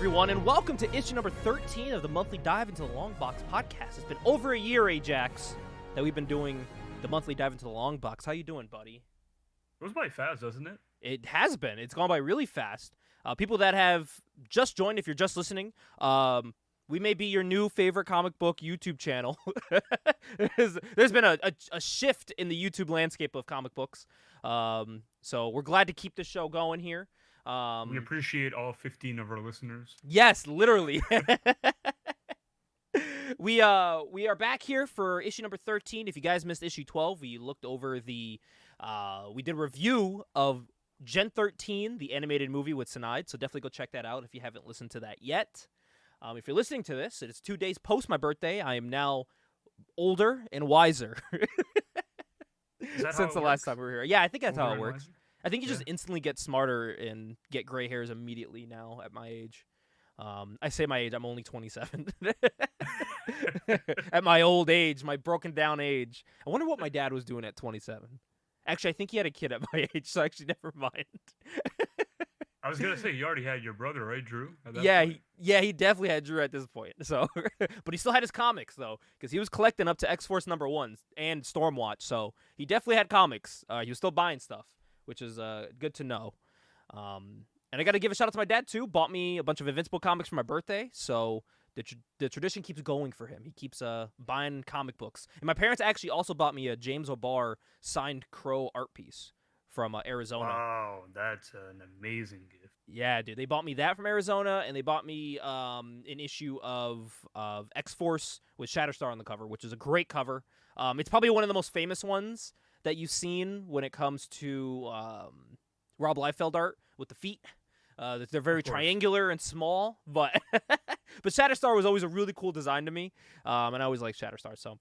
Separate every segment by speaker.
Speaker 1: everyone, and welcome to issue number 13 of the monthly Dive into the Longbox podcast. It's been over a year, Ajax, that we've been doing the monthly Dive into the Longbox. How you doing, buddy?
Speaker 2: It goes by fast, doesn't it?
Speaker 1: It has been. It's gone by really fast. People that have just joined, if you're just listening, we may be your new favorite comic book YouTube channel. There's been a shift in the YouTube landscape of comic books. So we're glad to keep the show going here.
Speaker 2: We appreciate all 15 of our listeners.
Speaker 1: Yes, literally. We are back here for issue number 13. If you guys missed issue 12, we looked over we did a review of Gen 13, the animated movie with Sinide, so definitely go check that out if you haven't listened to that yet. If you're listening to this, it's 2 days post my birthday. I am now older and wiser since the last time we were here. Yeah, I think that's how it works. Wiser? I think you just instantly get smarter and get gray hairs immediately now at my age. I say my age, I'm only 27. At my old age, my broken down age. I wonder what my dad was doing at 27. Actually, I think he had a kid at my age, so actually never mind.
Speaker 2: I was going to say, you already had your brother, right, Drew?
Speaker 1: He definitely had Drew at this point. So, but he still had his comics, though, because he was collecting up to X-Force #1 and Stormwatch, so he definitely had comics. He was still buying stuff, which is good to know. And I got to give a shout out to my dad, too. Bought me a bunch of Invincible comics for my birthday, so the tradition keeps going for him. He keeps buying comic books. And my parents actually also bought me a James O'Barr signed Crow art piece from Arizona.
Speaker 2: Wow, that's an amazing gift.
Speaker 1: Yeah, dude. They bought me that from Arizona, and they bought me an issue of X-Force with Shatterstar on the cover, which is a great cover. It's probably one of the most famous ones that you've seen when it comes to Rob Liefeld art with the feet. They're very triangular and small, but but Shatterstar was always a really cool design to me, and I always liked Shatterstar, so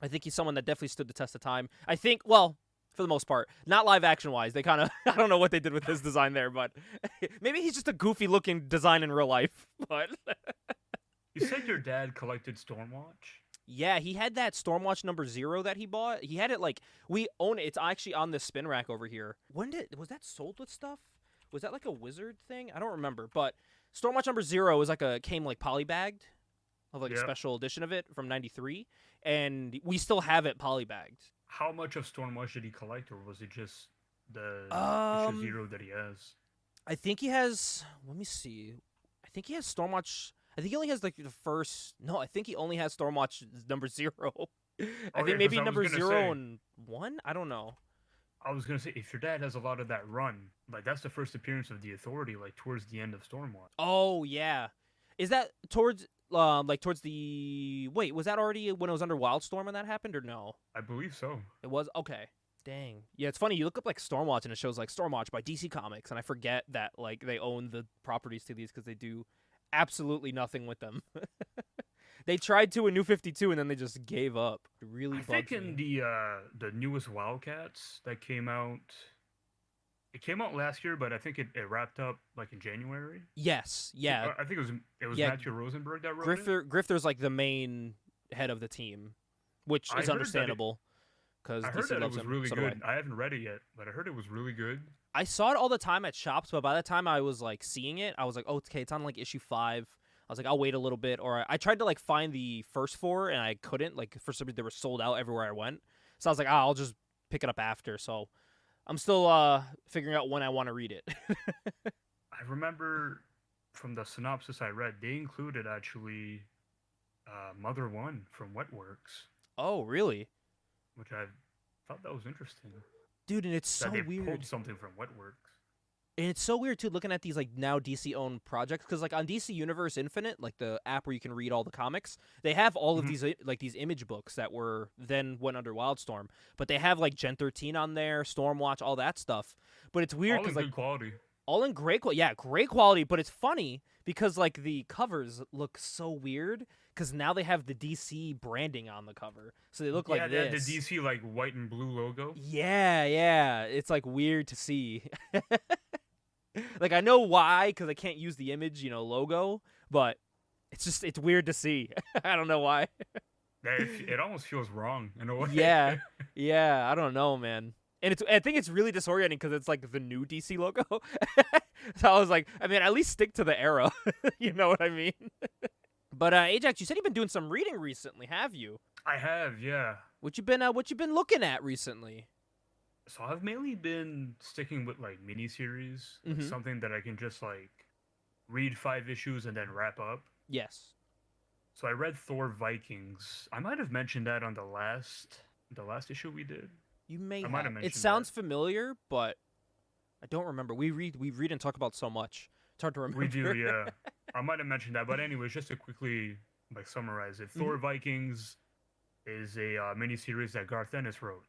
Speaker 1: I think he's someone that definitely stood the test of time. I think, well, for the most part, not live action-wise. They kind of, I don't know what they did with his design there, but maybe he's just a goofy-looking design in real life, but...
Speaker 2: You said your dad collected Stormwatch?
Speaker 1: Yeah, he had that Stormwatch #0 that he bought. He had it, like, we own it. It's actually on this spin rack over here. Was that sold with stuff? Was that like a wizard thing? I don't remember, but Stormwatch #0 was came like polybagged of a special edition of it from '93, and we still have it polybagged.
Speaker 2: How much of Stormwatch did he collect, or was it just the issue 0 that he has?
Speaker 1: I think he has. Let me see. I think he has Stormwatch. I think he only has like the first. No, I think he only has Stormwatch #0. I think maybe #0 and 1. I don't know.
Speaker 2: I was gonna say, if your dad has a lot of that run, like that's the first appearance of the Authority, like towards the end of Stormwatch.
Speaker 1: Oh yeah, is that towards the? Wait, was that already when it was under Wildstorm when that happened, or no?
Speaker 2: I believe so.
Speaker 1: It was? Okay. Dang. Yeah, it's funny. You look up like Stormwatch and it shows like Stormwatch by DC Comics, and I forget that like they own the properties to these because they do absolutely nothing with them. They tried to in New 52 and then they just gave up. It really bugs me. I think
Speaker 2: in the newest Wildcats that came out, it came out last year, but I think it wrapped up like in January.
Speaker 1: Yes, yeah.
Speaker 2: I think it was Matthew Rosenberg that wrote it.
Speaker 1: Grifter's like the main head of the team, which is understandable because
Speaker 2: I heard that it was really good. I haven't read it yet, but I heard it was really good.
Speaker 1: I saw it all the time at shops, but by the time I was like seeing it, I was like, oh, okay, it's on like issue 5. I was like, I'll wait a little bit, or I tried to like find the first 4 and I couldn't. Like for some reason, they were sold out everywhere I went. So I was like, I'll just pick it up after. So I'm still figuring out when I want to read it.
Speaker 2: I remember from the synopsis I read, they included actually Mother 1 from Wetworks.
Speaker 1: Oh, really?
Speaker 2: Which I thought that was interesting.
Speaker 1: Dude, and it's so weird. They
Speaker 2: pulled something from Wetworks.
Speaker 1: And it's so weird, too, looking at these, like, now DC-owned projects. Because, like, on DC Universe Infinite, like, the app where you can read all the comics, they have all of these, like, these image books that went under Wildstorm. But they have, like, Gen 13 on there, Stormwatch, all that stuff. But it's weird because, like...
Speaker 2: All in good quality.
Speaker 1: All in great quality. Yeah, great quality. But it's funny because, like, the covers look so weird because now they have the DC branding on the cover. So they look like this.
Speaker 2: Yeah, the DC, like, white and blue logo.
Speaker 1: Yeah. It's, like, weird to see. Like, I know why, because I can't use the image, logo, but it's weird to see. I don't know why.
Speaker 2: It almost feels wrong in a way.
Speaker 1: Yeah, I don't know, man. And I think it's really disorienting because it's like the new DC logo. So I was like, I mean, at least stick to the era. You know what I mean? But Ajax, you said you've been doing some reading recently, have you?
Speaker 2: I have, yeah.
Speaker 1: What you been looking at recently?
Speaker 2: So I've mainly been sticking with like miniseries, like
Speaker 1: Mm-hmm.
Speaker 2: something that I can just like read 5 issues and then wrap up.
Speaker 1: Yes.
Speaker 2: So I read Thor Vikings. I might have mentioned that on the last issue we did.
Speaker 1: You may
Speaker 2: I might
Speaker 1: have.
Speaker 2: have
Speaker 1: It
Speaker 2: mentioned that.
Speaker 1: sounds familiar, but I don't remember. We read and talk about so much. It's hard to
Speaker 2: We do,
Speaker 1: remember.
Speaker 2: yeah. I might have mentioned that, but anyways, just to quickly like summarize it,
Speaker 1: Hmm.
Speaker 2: Thor Vikings is a miniseries that Garth Ennis wrote,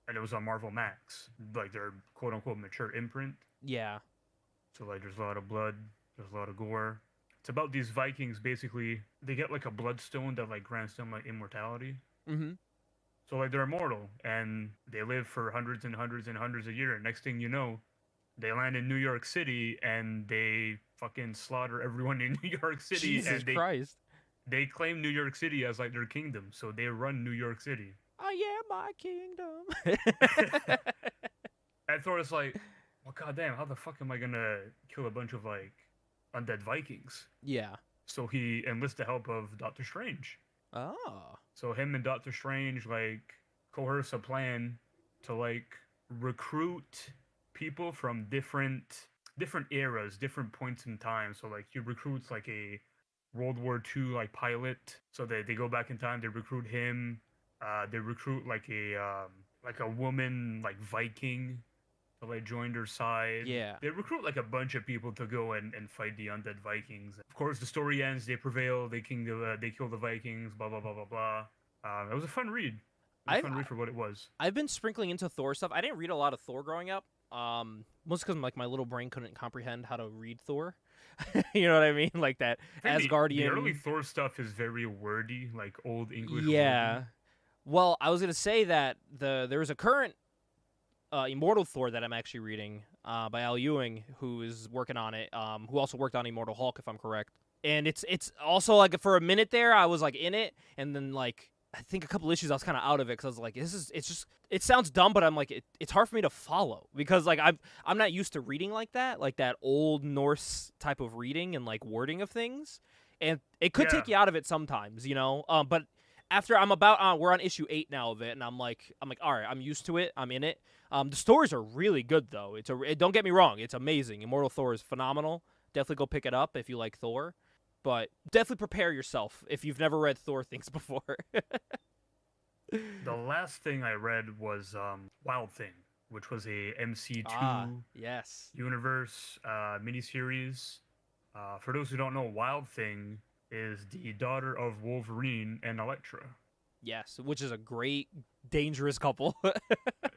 Speaker 2: and it was on Marvel Max, like their quote unquote mature imprint.
Speaker 1: Yeah.
Speaker 2: So like, there's a lot of blood, there's a lot of gore. It's about these Vikings. Basically, they get like a bloodstone that like grants them like immortality.
Speaker 1: Mm-hmm.
Speaker 2: So like they're immortal and they live for hundreds and hundreds and hundreds of years. Next thing you know, they land in New York City and they fucking slaughter everyone in New York City,
Speaker 1: Jesus
Speaker 2: and
Speaker 1: Christ.
Speaker 2: they claim New York City as like their kingdom. So they run New York City.
Speaker 1: I am my kingdom.
Speaker 2: And Thor's like, well, goddamn, how the fuck am I gonna kill a bunch of like undead Vikings?
Speaker 1: Yeah.
Speaker 2: So he enlists the help of Doctor Strange.
Speaker 1: Oh.
Speaker 2: So him and Doctor Strange like coerce a plan to like recruit people from different eras, different points in time. So like he recruits like a World War II like pilot. So they go back in time. They recruit him. They recruit like a woman like Viking to like join their side.
Speaker 1: Yeah.
Speaker 2: They recruit like a bunch of people to go and fight the undead Vikings. Of course, the story ends. They prevail. They kill the Vikings. Blah blah blah blah blah. It was a fun read. It was a
Speaker 1: I've
Speaker 2: fun read for what it was.
Speaker 1: I've been sprinkling into Thor stuff. I didn't read a lot of Thor growing up. Mostly because like my little brain couldn't comprehend how to read Thor. You know what I mean? Like that
Speaker 2: I think the early
Speaker 1: Asgardian.
Speaker 2: Thor stuff is very wordy, like old English
Speaker 1: Yeah.
Speaker 2: wordy.
Speaker 1: Well, I was gonna say that there is a current Immortal Thor that I'm actually reading by Al Ewing, who is working on it. Who also worked on Immortal Hulk, if I'm correct. And it's also like for a minute there, I was like in it, and then like I think a couple issues I was kind of out of it because I was like, it sounds dumb, but I'm like it's hard for me to follow because like I'm not used to reading like that old Norse type of reading and like wording of things, and it could
Speaker 2: Yeah,
Speaker 1: take you out of it sometimes, you know. But after we're on issue 8 now of it, and I'm like all right, I'm used to it, I'm in it. The stories are really good though. Don't get me wrong, it's amazing. Immortal Thor is phenomenal. Definitely go pick it up if you like Thor. But definitely prepare yourself if you've never read Thor things before.
Speaker 2: the last thing I read was Wild Thing, which was a
Speaker 1: Ah,
Speaker 2: MC2
Speaker 1: yes.
Speaker 2: universe miniseries. For those who don't know, Wild Thing is the daughter of Wolverine and Elektra.
Speaker 1: Yes, which is a great, dangerous couple.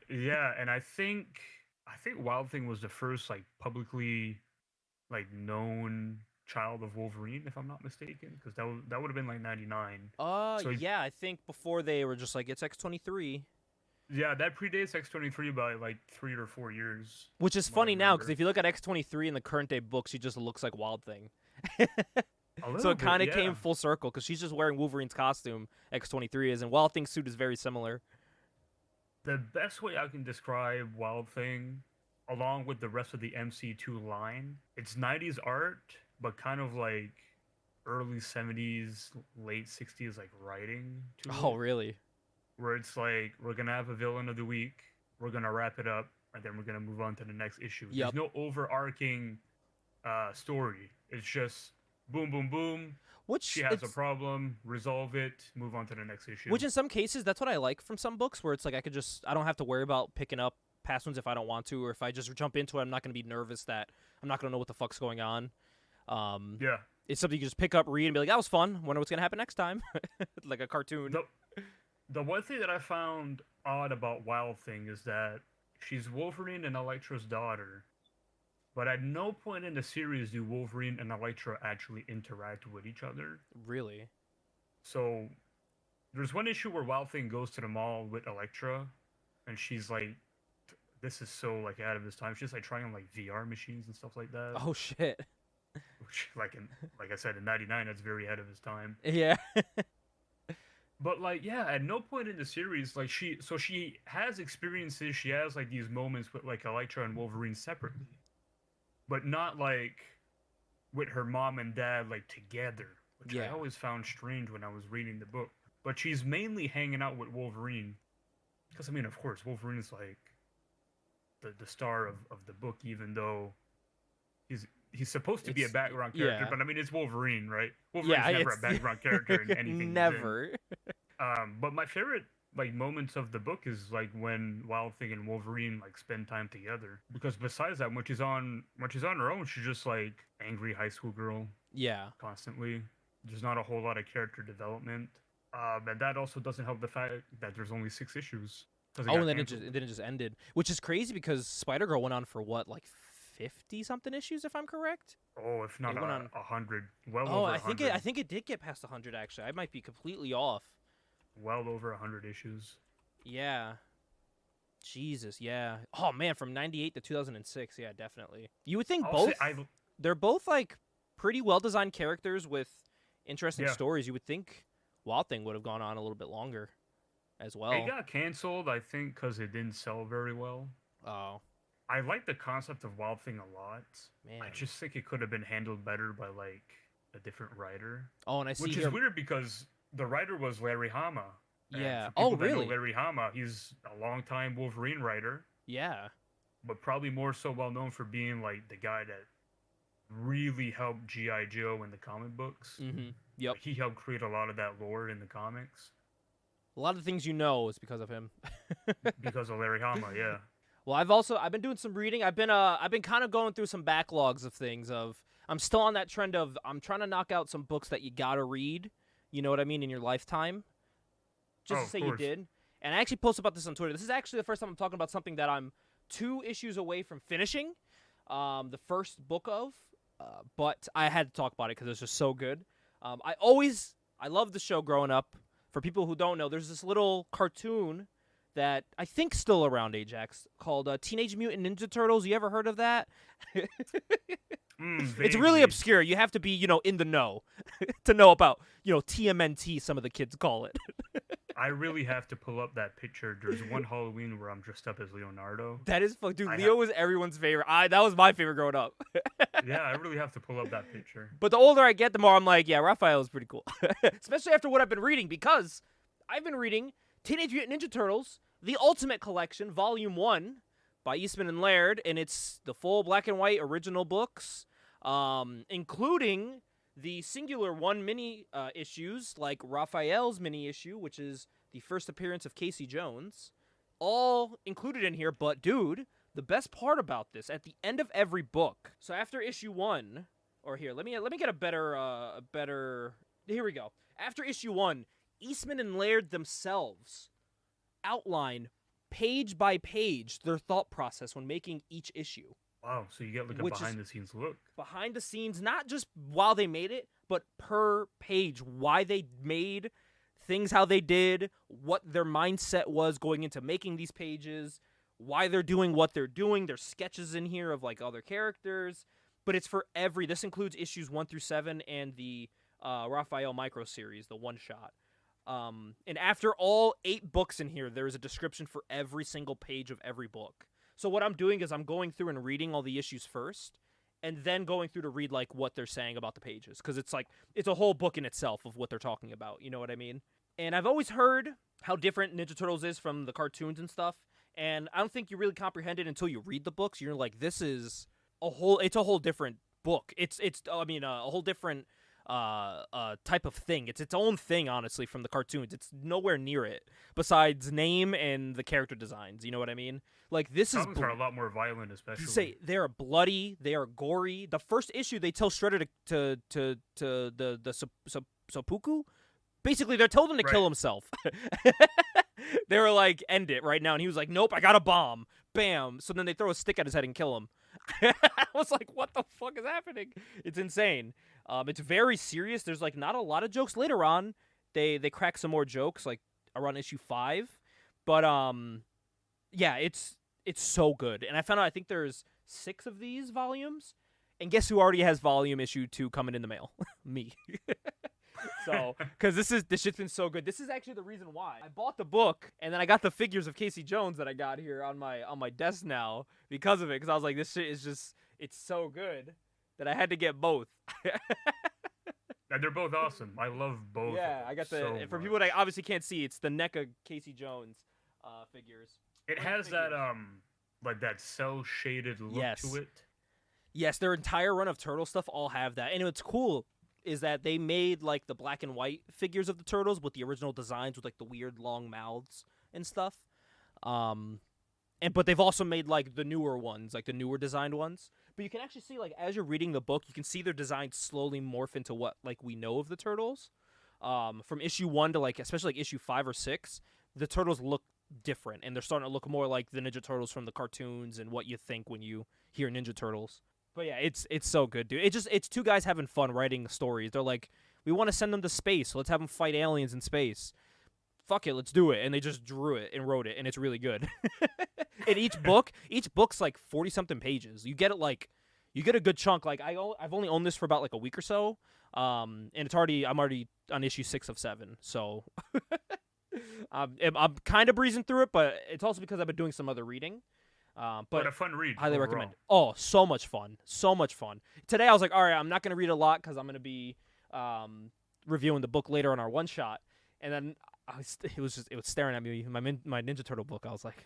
Speaker 2: Yeah, and I think Wild Thing was the first like publicly like known child of Wolverine, if I'm not mistaken, because that would have been like '99. So
Speaker 1: yeah, I think before they were just like, it's X-23.
Speaker 2: yeah, that predates X-23 by like 3 or 4 years,
Speaker 1: Which is
Speaker 2: from what I
Speaker 1: funny now, because
Speaker 2: remember.
Speaker 1: if you look at X-23 in the current day books, she just looks like Wild Thing.
Speaker 2: A
Speaker 1: So
Speaker 2: little
Speaker 1: it
Speaker 2: bit,
Speaker 1: kind of came
Speaker 2: yeah.
Speaker 1: full circle, because she's just wearing Wolverine's costume, X-23 is, and Wild Thing's suit is very similar.
Speaker 2: The best way I can describe Wild Thing, along with the rest of the MC2 line, it's '90s art, but kind of like early '70s, late '60s like writing to
Speaker 1: Oh,
Speaker 2: it,
Speaker 1: really?
Speaker 2: where it's like we're gonna have a villain of the week, we're gonna wrap it up, and then we're gonna move on to the next issue. There's
Speaker 1: Yep.
Speaker 2: no overarching story. It's just boom, boom, boom. She
Speaker 1: Which
Speaker 2: has a
Speaker 1: it's
Speaker 2: problem, resolve it, move on to the next issue.
Speaker 1: Which in some cases, that's what I like from some books, where it's like I don't have to worry about picking up past ones if I don't want to, or if I just jump into it, I'm not going to be nervous that I'm not going to know what the fuck's going on. Um,
Speaker 2: Yeah.
Speaker 1: it's something you can just pick up, read, and be like, that was fun. Wonder what's going to happen next time, like a cartoon.
Speaker 2: The the one thing that I found odd about Wild Thing is that she's Wolverine and Elektra's daughter, but at no point in the series do Wolverine and Elektra actually interact with each other.
Speaker 1: Really?
Speaker 2: So there's one issue where Wild Thing goes to the mall with Elektra, and she's like, "This is so like out of this time." She's like trying like VR machines and stuff like that,
Speaker 1: Oh shit.
Speaker 2: which like I said in '99, that's very ahead of his time.
Speaker 1: Yeah.
Speaker 2: But like, yeah, at no point in the series, like she has experiences. She has like these moments with like Elektra and Wolverine separately, but not like with her mom and dad like together, which I
Speaker 1: Yeah.
Speaker 2: always found strange when I was reading the book. But she's mainly hanging out with Wolverine, because I mean, of course, Wolverine is like the star of the book, even though he's supposed to be a
Speaker 1: It's
Speaker 2: background character.
Speaker 1: yeah.
Speaker 2: But I mean, it's Wolverine, right?
Speaker 1: Yeah,
Speaker 2: Wolverine's never a
Speaker 1: it's
Speaker 2: background character in anything he's in.
Speaker 1: never.
Speaker 2: But my favorite like moments of the book is like when Wild Thing and Wolverine like spend time together. Because besides that, when she's on her own, she's just like angry high school girl
Speaker 1: Yeah.
Speaker 2: constantly. There's not a whole lot of character development. And that also doesn't help the fact that there's only 6 issues.
Speaker 1: Oh, and then it just ended, which is crazy because Spider Girl went on for what, like 50 something issues, if I'm correct.
Speaker 2: Oh, if not
Speaker 1: It went on
Speaker 2: 100, well
Speaker 1: Oh,
Speaker 2: over
Speaker 1: I think
Speaker 2: 100.
Speaker 1: it did get past 100 actually. I might be completely off.
Speaker 2: Well over 100 issues.
Speaker 1: Yeah. Jesus, yeah. Oh man, from 98 to 2006, yeah, definitely. You would think
Speaker 2: I'll say
Speaker 1: both they're both like pretty well designed characters with interesting
Speaker 2: Yeah.
Speaker 1: stories. You would think Wild Thing would have gone on a little bit longer as well.
Speaker 2: It got canceled, I think, because it didn't sell very well.
Speaker 1: Oh,
Speaker 2: I like the concept of Wild Thing a lot.
Speaker 1: man.
Speaker 2: I just think it could have been handled better by like a different writer.
Speaker 1: Oh, and I see
Speaker 2: Which
Speaker 1: here.
Speaker 2: is weird because the writer was Larry Hama. And
Speaker 1: Yeah.
Speaker 2: for
Speaker 1: Oh,
Speaker 2: people that know
Speaker 1: really?
Speaker 2: Larry Hama, he's a longtime Wolverine writer,
Speaker 1: Yeah.
Speaker 2: but probably more so well known for being like the guy that really helped G.I. Joe in the comic books.
Speaker 1: Mm-hmm. Yep.
Speaker 2: Like, he helped create a lot of that lore in the comics
Speaker 1: A lot of the things you know is because of him.
Speaker 2: because of Larry Hama. Yeah.
Speaker 1: Well, I've been doing some reading. I've been kind of going through some backlogs of things. I'm still on that trend of I'm trying to knock out some books that you gotta read. You know what I mean, in your lifetime. Just to
Speaker 2: Of
Speaker 1: say you
Speaker 2: course.
Speaker 1: did. And I actually posted about this on Twitter. This is actually the first time I'm talking about something that I'm 2 issues away from finishing. The first book of, but I had to talk about it because it's just so good. I loved the show growing up. For people who don't know, there's this little cartoon that I think still around, Ajax, called Teenage Mutant Ninja Turtles. You ever heard of that? It's really
Speaker 2: Vaguely.
Speaker 1: obscure. You have to be, in the know to know about, TMNT, some of the kids call it.
Speaker 2: I really have to pull up that picture. There's one Halloween where I'm dressed up as Leonardo.
Speaker 1: That is fun. Dude,
Speaker 2: I
Speaker 1: Leo was everyone's favorite. That was my favorite growing up.
Speaker 2: Yeah, I really have to pull up that picture.
Speaker 1: But the older I get, the more I'm like, yeah, Raphael is pretty cool. Especially after what I've been reading, because I've been reading Teenage Mutant Ninja Turtles, The Ultimate Collection, Volume 1 by Eastman and Laird, and it's the full black and white original books, including the singular 1 mini issues, like Raphael's mini issue, which is the first appearance of Casey Jones, all included in here. But, dude, the best part about this, at the end of every book, so after issue 1, or here, let me get a better. Here we go. After issue 1, Eastman and Laird themselves outline page by page their thought process when making each issue.
Speaker 2: Wow, so you get like a
Speaker 1: Which is-
Speaker 2: behind the scenes look.
Speaker 1: Behind the scenes, not just while they made it, but per page, why they made things how they did, what their mindset was going into making these pages, why they're doing what they're doing. There's sketches in here of like other characters, but it's for this includes issues 1 through 7 and the Raphael micro series, the one shot. And after all 8 books in here, there is a description for every single page of every book. So what I'm doing is I'm going through and reading all the issues first, and then going through to read like what they're saying about the pages, because it's a whole book in itself of what they're talking about. You know what I mean? And I've always heard how different Ninja Turtles is from the cartoons and stuff, and I don't think you really comprehend it until you read the books. You're like, it's a whole different book. It's a whole different type of thing. It's its own thing, honestly, from the cartoons. It's nowhere near it, besides name and the character designs. You know what I mean? Like, this is
Speaker 2: Comics are a lot more violent, especially.
Speaker 1: say they are bloody, they are gory. The first issue, they tell Shredder to the seppuku. Basically, they told him to kill himself. They were like, end it right now. And he was like, nope, I got a bomb. Bam. So then they throw a stick at his head and kill him. I was like, what the fuck is happening? It's insane. It's very serious. There's like not a lot of jokes. Later on, they crack some more jokes, like around issue 5. But yeah, it's so good. And I found out I think there's 6 of these volumes. And guess who already has volume issue 2 coming in the mail? Me. So, because this shit's been so good. This is actually the reason why I bought the book, and then I got the figures of Casey Jones that I got here on my desk now because of it. Because I was like, this shit is just, it's so good that I had to get both.
Speaker 2: And they're both awesome. I love both.
Speaker 1: Yeah, I got the.
Speaker 2: so
Speaker 1: For
Speaker 2: much.
Speaker 1: people that obviously can't see, it's the NECA Casey Jones figures.
Speaker 2: It has that like that cell shaded look
Speaker 1: Yes.
Speaker 2: to it.
Speaker 1: Yes, their entire run of Turtle stuff all have that. And what's cool is that they made like the black and white figures of the Turtles with the original designs with like the weird long mouths and stuff. But they've also made like the newer ones, like the newer designed ones. But you can actually see, like, as you're reading the book, you can see their designs slowly morph into what like we know of the Turtles. From issue 1 to like especially like issue 5 or 6, the Turtles look different, and they're starting to look more like the Ninja Turtles from the cartoons and what you think when you hear Ninja Turtles. But yeah, it's so good, dude. It's two guys having fun writing stories. They're like, we want to send them to space, so let's have them fight aliens in space. Fuck it, let's do it. And they just drew it and wrote it, and it's really good. And each book's like 40-something pages. You get a good chunk. Like I've only owned this for about like a week or so, and I'm already on issue 6 of 7. So I'm kind of breezing through it, but it's also because I've been doing some other reading. But
Speaker 2: a fun read.
Speaker 1: Highly
Speaker 2: overall.
Speaker 1: recommend. Oh, so much fun. Today I was like, all right, I'm not gonna read a lot because I'm gonna be reviewing the book later on our one shot. And then it was staring at me. My Ninja Turtle book. I was like,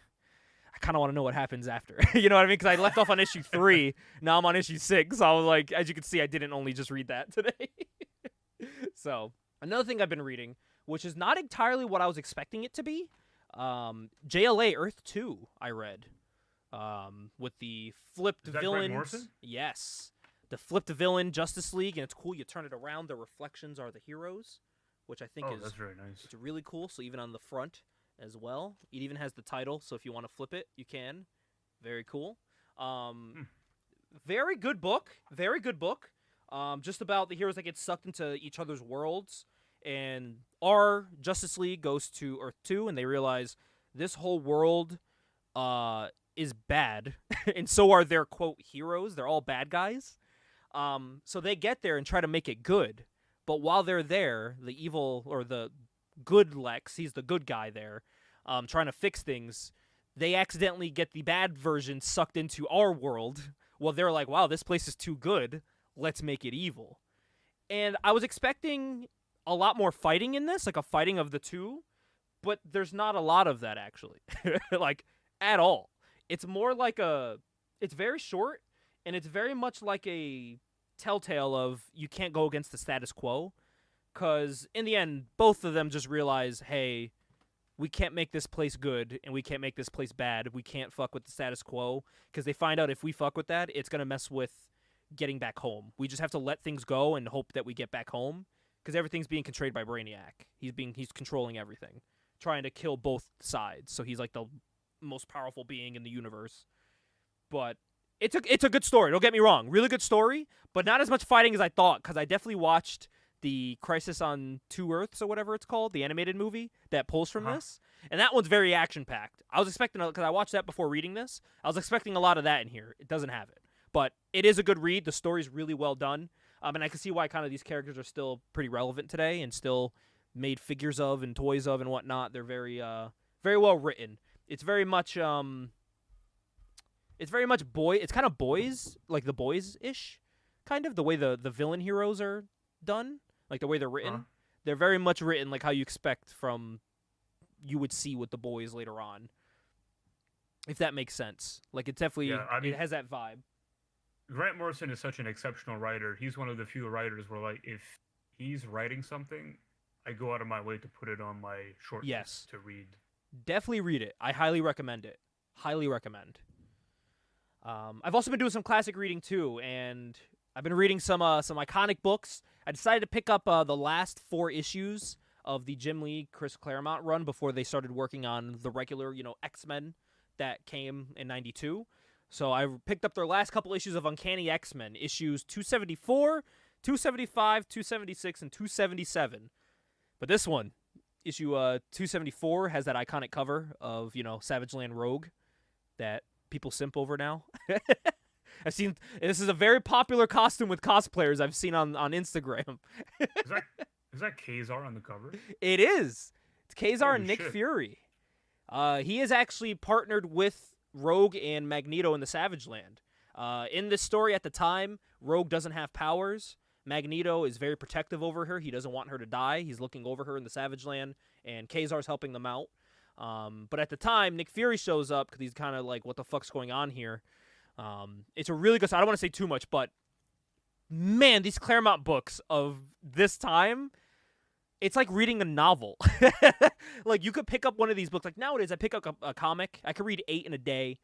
Speaker 1: I kind of want to know what happens after. You know what I mean? Because I left off on issue 3. Now I'm on issue 6. So I was like, as you can see, I didn't only just read that today. So another thing I've been reading, which is not entirely what I was expecting it to be, JLA Earth 2. I read. With the flipped
Speaker 2: Is that
Speaker 1: villain.
Speaker 2: Grant Morrison?
Speaker 1: Yes. The flipped villain Justice League, and it's cool. You turn it around, the reflections are the heroes, which I think
Speaker 2: that's very nice.
Speaker 1: It's really cool. So even on the front as well, it even has the title. So if you want to flip it, you can. Very cool. Very good book. Very good book. Just about the heroes that get sucked into each other's worlds, and our Justice League goes to Earth 2, and they realize this whole world is bad, and so are their, quote, heroes. They're all bad guys. So they get there and try to make it good. But while they're there, the evil, or the good Lex, he's the good guy there, trying to fix things, they accidentally get the bad version sucked into our world. Well, they're like, wow, this place is too good. Let's make it evil. And I was expecting a lot more fighting in this, like a fighting of the two, but there's not a lot of that, actually. Like, at all. It's more like it's very short, and it's very much like a telltale of you can't go against the status quo, because in the end, both of them just realize, hey, we can't make this place good, and we can't make this place bad. We can't fuck with the status quo, because they find out if we fuck with that, it's going to mess with getting back home. We just have to let things go and hope that we get back home, because everything's being controlled by Brainiac. He's controlling everything, trying to kill both sides, so he's like the most powerful being in the universe. But it's a good story, don't get me wrong, really good story, but not as much fighting as I thought, because I definitely watched the Crisis on Two Earths, or whatever it's called, the animated movie that pulls from this, and that one's very action packed. I was expecting, because I watched that before reading this, I was expecting a lot of that in here. It doesn't have it, but it is a good read. The story's really well done, and I can see why kind of these characters are still pretty relevant today and still made figures of and toys of and whatnot. They're very well written. It's very much it's kind of boys, like the boys-ish, kind of, the way the villain heroes are done, like the way they're written. They're very much written like how you expect from, you would see with the boys later on, if that makes sense. Like, it's definitely, it has that vibe.
Speaker 2: Grant Morrison is such an exceptional writer. He's one of the few writers where, like, if he's writing something, I go out of my way to put it on my short list to read.
Speaker 1: Definitely read it. I highly recommend it. Highly recommend. I've also been doing some classic reading too, and I've been reading some iconic books. I decided to pick up the last 4 issues of the Jim Lee, Chris Claremont run before they started working on the regular, X-Men that came in '92. So I picked up their last couple issues of Uncanny X-Men, issues 274, 275, 276, and 277. But this one, issue 274, has that iconic cover of, Savage Land Rogue that people simp over now. I've seen, this is a very popular costume with cosplayers I've seen on Instagram.
Speaker 2: Is Is that Kazar on the cover?
Speaker 1: It is. It's Kazar
Speaker 2: Holy
Speaker 1: and Nick
Speaker 2: shit.
Speaker 1: Fury. He is actually partnered with Rogue and Magneto in the Savage Land. In this story at the time, Rogue doesn't have powers. Magneto is very protective over her. He doesn't want her to die. He's looking over her in the Savage Land, and Kazar's helping them out. But at the time, Nick Fury shows up because he's kind of like, what the fuck's going on here? It's a really good... I don't want to say too much, but man, these Claremont books of this time, it's like reading a novel. Like, you could pick up one of these books. Like, nowadays, I pick up a comic. I could read 8 in a day.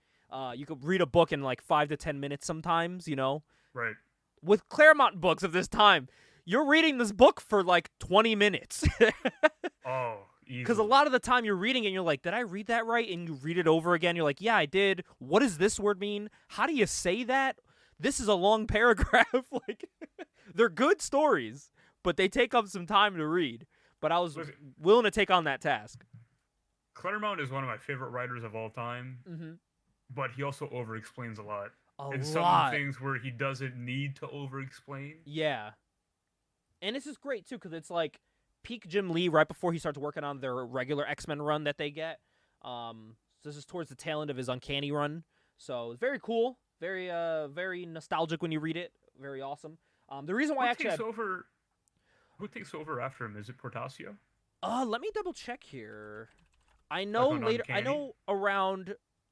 Speaker 1: You could read a book in like 5 to 10 minutes sometimes, you know?
Speaker 2: Right.
Speaker 1: With Claremont books of this time, you're reading this book for like 20 minutes.
Speaker 2: Oh,
Speaker 1: Because a lot of the time you're reading it and you're like, did I read that right? And you read it over again. You're like, yeah, I did. What does this word mean? How do you say that? This is a long paragraph. Like, they're good stories, but they take up some time to read. But I was willing to take on that task.
Speaker 2: Claremont is one of my favorite writers of all time, but he also over-explains a lot. Some things where he doesn't need to over-explain.
Speaker 1: Yeah. And this is great, too, because it's like peak Jim Lee right before he starts working on their regular X-Men run that they get. So this is towards the tail end of his Uncanny run. So it's very cool. Very very nostalgic when you read it. Very awesome. The reason why
Speaker 2: Who takes over after him? Is it Portasio?
Speaker 1: Let me double check here. I know later.
Speaker 2: Uncanny?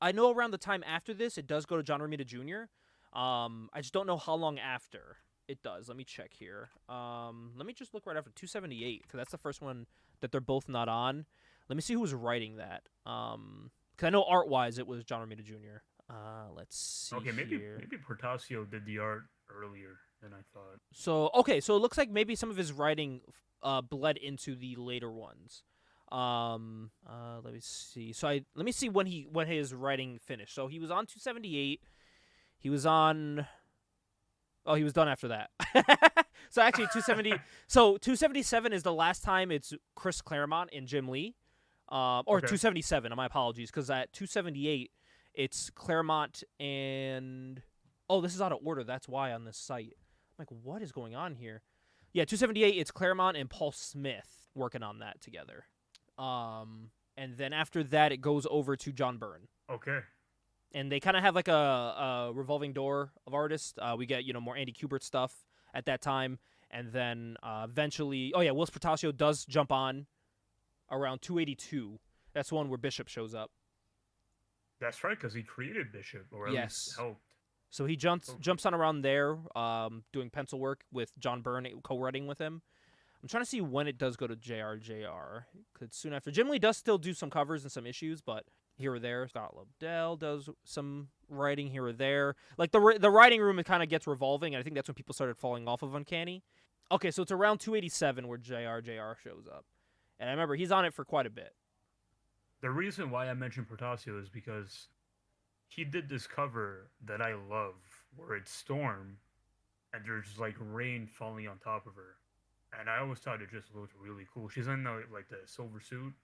Speaker 1: I know around the time after this, it does go to John Romita Jr. I just don't know how long after it does. Let me check here. Let me just look right after 278 because that's the first one that they're both not on. Let me see who was writing that. Because I know art wise it was John Romita Jr. Let's see.
Speaker 2: Okay, maybe
Speaker 1: here.
Speaker 2: Portasio did the art earlier than I thought.
Speaker 1: So it looks like maybe some of his writing bled into the later ones. Let me see. Let me see when his writing finished. So he was on 278. He was on. Oh, he was done after that. So actually, 270. So 277 is the last time it's Chris Claremont and Jim Lee. Or 277. My apologies, because at 278 it's Claremont and. Oh, this is out of order. That's why on this site. I'm like, what is going on here? Yeah, 278. It's Claremont and Paul Smith working on that together. And then after that, it goes over to John Byrne.
Speaker 2: Okay.
Speaker 1: And they kind of have like a revolving door of artists. We get, more Andy Kubert stuff at that time. And then eventually, Whilce Portasio does jump on around 282. That's the one where Bishop shows up.
Speaker 2: That's right, because he created Bishop, or at least helped.
Speaker 1: So he jumps on around there, doing pencil work with John Byrne co-writing with him. I'm trying to see when it does go to JR. Because soon after. Jim Lee does still do some covers and some issues, but here or there. Scott Lobdell does some writing here or there. Like, the writing room, it kind of gets revolving, and I think that's when people started falling off of Uncanny. Okay, so it's around 287 where JR shows up. And I remember he's on it for quite a bit.
Speaker 2: The reason why I mentioned Portasio is because he did this cover that I love, where it's Storm, and there's, like, rain falling on top of her. And I always thought it just looked really cool. She's in the silver suit.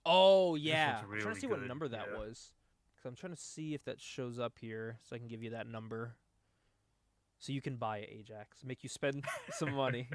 Speaker 1: Oh, yeah.
Speaker 2: Really
Speaker 1: I'm trying to see
Speaker 2: good.
Speaker 1: what number that was. Because I'm trying to see if that shows up here so I can give you that number. So you can buy it, Ajax. Make you spend some money.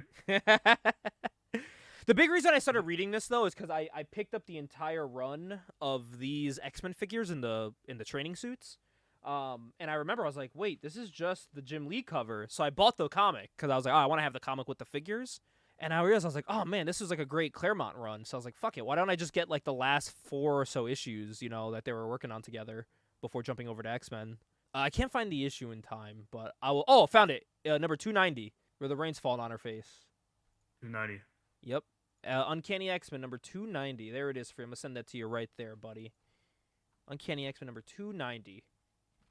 Speaker 1: The big reason I started reading this, though, is because I picked up the entire run of these X-Men figures in the training suits. And I remember I was like, wait, this is just the Jim Lee cover. So I bought the comic because I was like, I want to have the comic with the figures. And I realized, I was like, oh, man, this is like a great Claremont run. So I was like, fuck it. Why don't I just get like the last 4 or so issues, that they were working on together before jumping over to X-Men. I can't find the issue in time, but I will. Oh, found it. Number 290, where the rain's falling on her face.
Speaker 2: 290.
Speaker 1: Yep. Uncanny X-Men number 290. There it is for you. I'm going to send that to you right there, buddy. Uncanny X-Men number 290.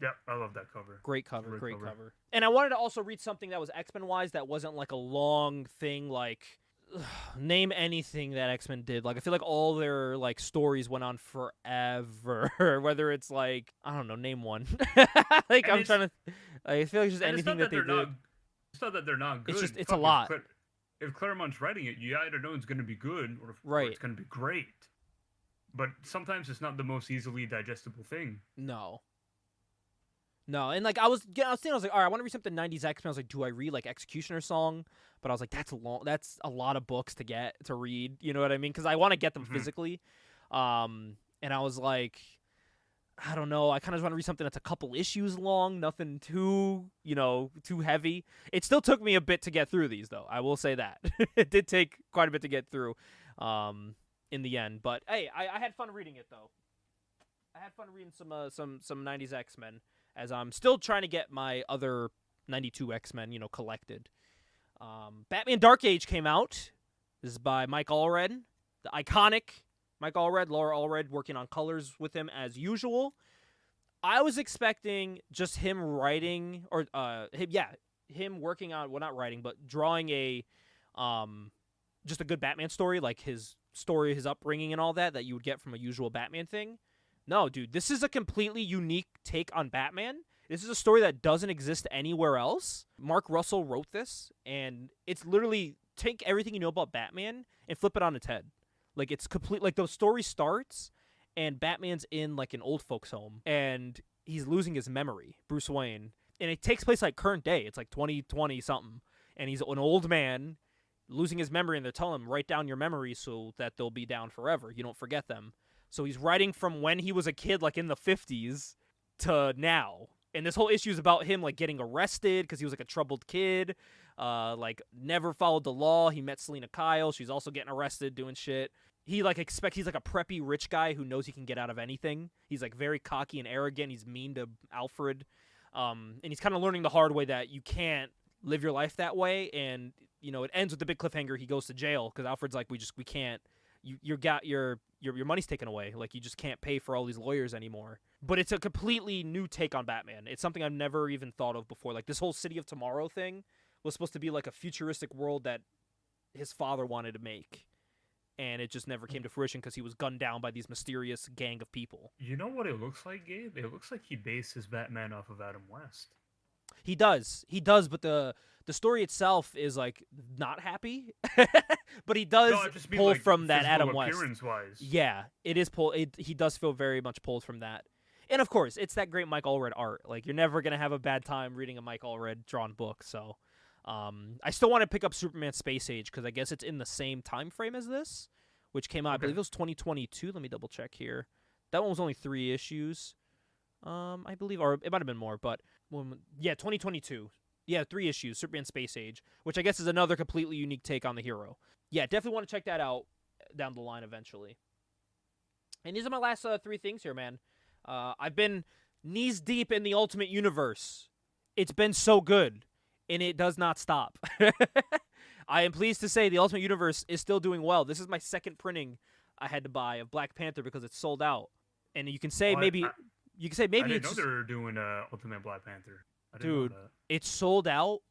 Speaker 2: Yep, I love that cover.
Speaker 1: Great cover, great cover. And I wanted to also read something that was X-Men wise that wasn't like a long thing, like name anything that X-Men did. Like, I feel like all their like stories went on forever. Whether it's like, I don't know, name one. I feel like it's just anything that they did.
Speaker 2: It's not that they're not good.
Speaker 1: It's a lot.
Speaker 2: If Claremont's writing it, you either know it's going to be good or it's going to be great. But sometimes it's not the most easily digestible thing.
Speaker 1: No, No, and like I was thinking, I was like, all right, I want to read something 90s X-Men. I was like, do I read like Executioner Song? But I was like, that's long. That's a lot of books to read. You know what I mean? Because I want to get them physically. And I was like, I don't know. I kind of want to read something that's a couple issues long, nothing too, too heavy. It still took me a bit to get through these, though. I will say that it did take quite a bit to get through, in the end. But hey, I had fun reading it though. I had fun reading some 90s X-Men as I'm still trying to get my other 92 X-Men, collected. Batman Dark Age came out. This is by Mike Allred, the iconic Mike Allred, Laura Allred working on colors with him as usual. I was expecting just him writing, or him working on, well, not writing, but drawing just a good Batman story, like his story, his upbringing and all that you would get from a usual Batman thing. No, dude, this is a completely unique take on Batman. This is a story that doesn't exist anywhere else. Mark Russell wrote this, and it's literally take everything you know about Batman and flip it on its head. Like, it's complete. Like, the story starts, and Batman's in, like, an old folks' home, and he's losing his memory, Bruce Wayne. And it takes place, like, current day. It's, like, 2020-something. And he's an old man losing his memory, and they're telling him, write down your memories so that they'll be down forever. You don't forget them. So he's writing from when he was a kid, like, in the 50s to now. And this whole issue is about him, like, getting arrested because he was, like, a troubled kid. Like, never followed the law. He met Selena Kyle. She's also getting arrested, doing shit. He, like, he's, like, a preppy rich guy who knows he can get out of anything. He's, like, very cocky and arrogant. He's mean to Alfred. And he's kind of learning the hard way that you can't live your life that way. And, it ends with the big cliffhanger. He goes to jail because Alfred's like, we can't. Your money's taken away. Like, you just can't pay for all these lawyers anymore. But it's a completely new take on Batman. It's something I've never even thought of before. Like, this whole City of Tomorrow thing was supposed to be like a futuristic world that his father wanted to make. And it just never came to fruition because he was gunned down by these mysterious gang of people.
Speaker 2: You know what it looks like, Gabe? It looks like he based his Batman off of Adam West.
Speaker 1: He does, but the story itself is, like, not happy. But he does pull like, from that Adam West.
Speaker 2: Appearance-wise.
Speaker 1: Yeah, it is pull. He does feel very much pulled from that. And, of course, it's that great Mike Allred art. Like, you're never going to have a bad time reading a Mike Allred drawn book. So, I still want to pick up Superman Space Age because I guess it's in the same time frame as this, which came out, I believe it was 2022. Let me double check here. That one was only 3 issues, I believe, or it might have been more, but 2022. Yeah, 3 issues, Superman Space Age, which I guess is another completely unique take on the hero. Yeah, definitely want to check that out down the line eventually. And these are my last 3 things here, man. I've been knees deep in the Ultimate Universe. It's been so good, and it does not stop. I am pleased to say the Ultimate Universe is still doing well. This is my second printing I had to buy of Black Panther because it's sold out. And you can say maybe
Speaker 2: I didn't know they were doing Ultimate Black Panther.
Speaker 1: Dude, it's sold out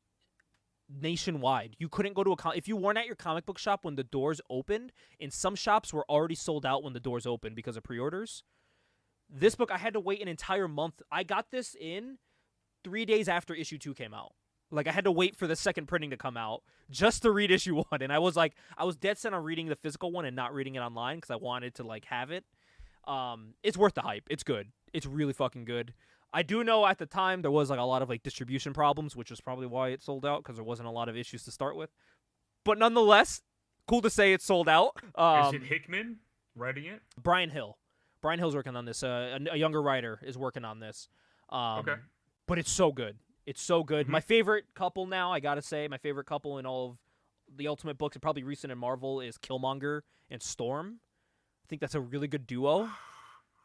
Speaker 1: nationwide. You couldn't go to if you weren't at your comic book shop when the doors opened, and some shops were already sold out when the doors opened because of pre-orders. This book, I had to wait an entire month. I got this in 3 days after issue 2 came out. Like, I had to wait for the second printing to come out just to read issue 1. And I was dead set on reading the physical one and not reading it online because I wanted to, like, have it. It's worth the hype. It's good. It's really fucking good. I do know at the time there was, like, a lot of, like, distribution problems, which is probably why it sold out because there wasn't a lot of issues to start with. But nonetheless, cool to say it's sold out.
Speaker 2: Is it Hickman writing it?
Speaker 1: Brian Hill. Brian Hill's working on this. A younger writer is working on this.
Speaker 2: Okay.
Speaker 1: But it's so good. It's so good. Mm-hmm. My favorite couple now, I gotta say, my favorite couple in all of the Ultimate books, and probably recent in Marvel, is Killmonger and Storm. I think that's a really good duo.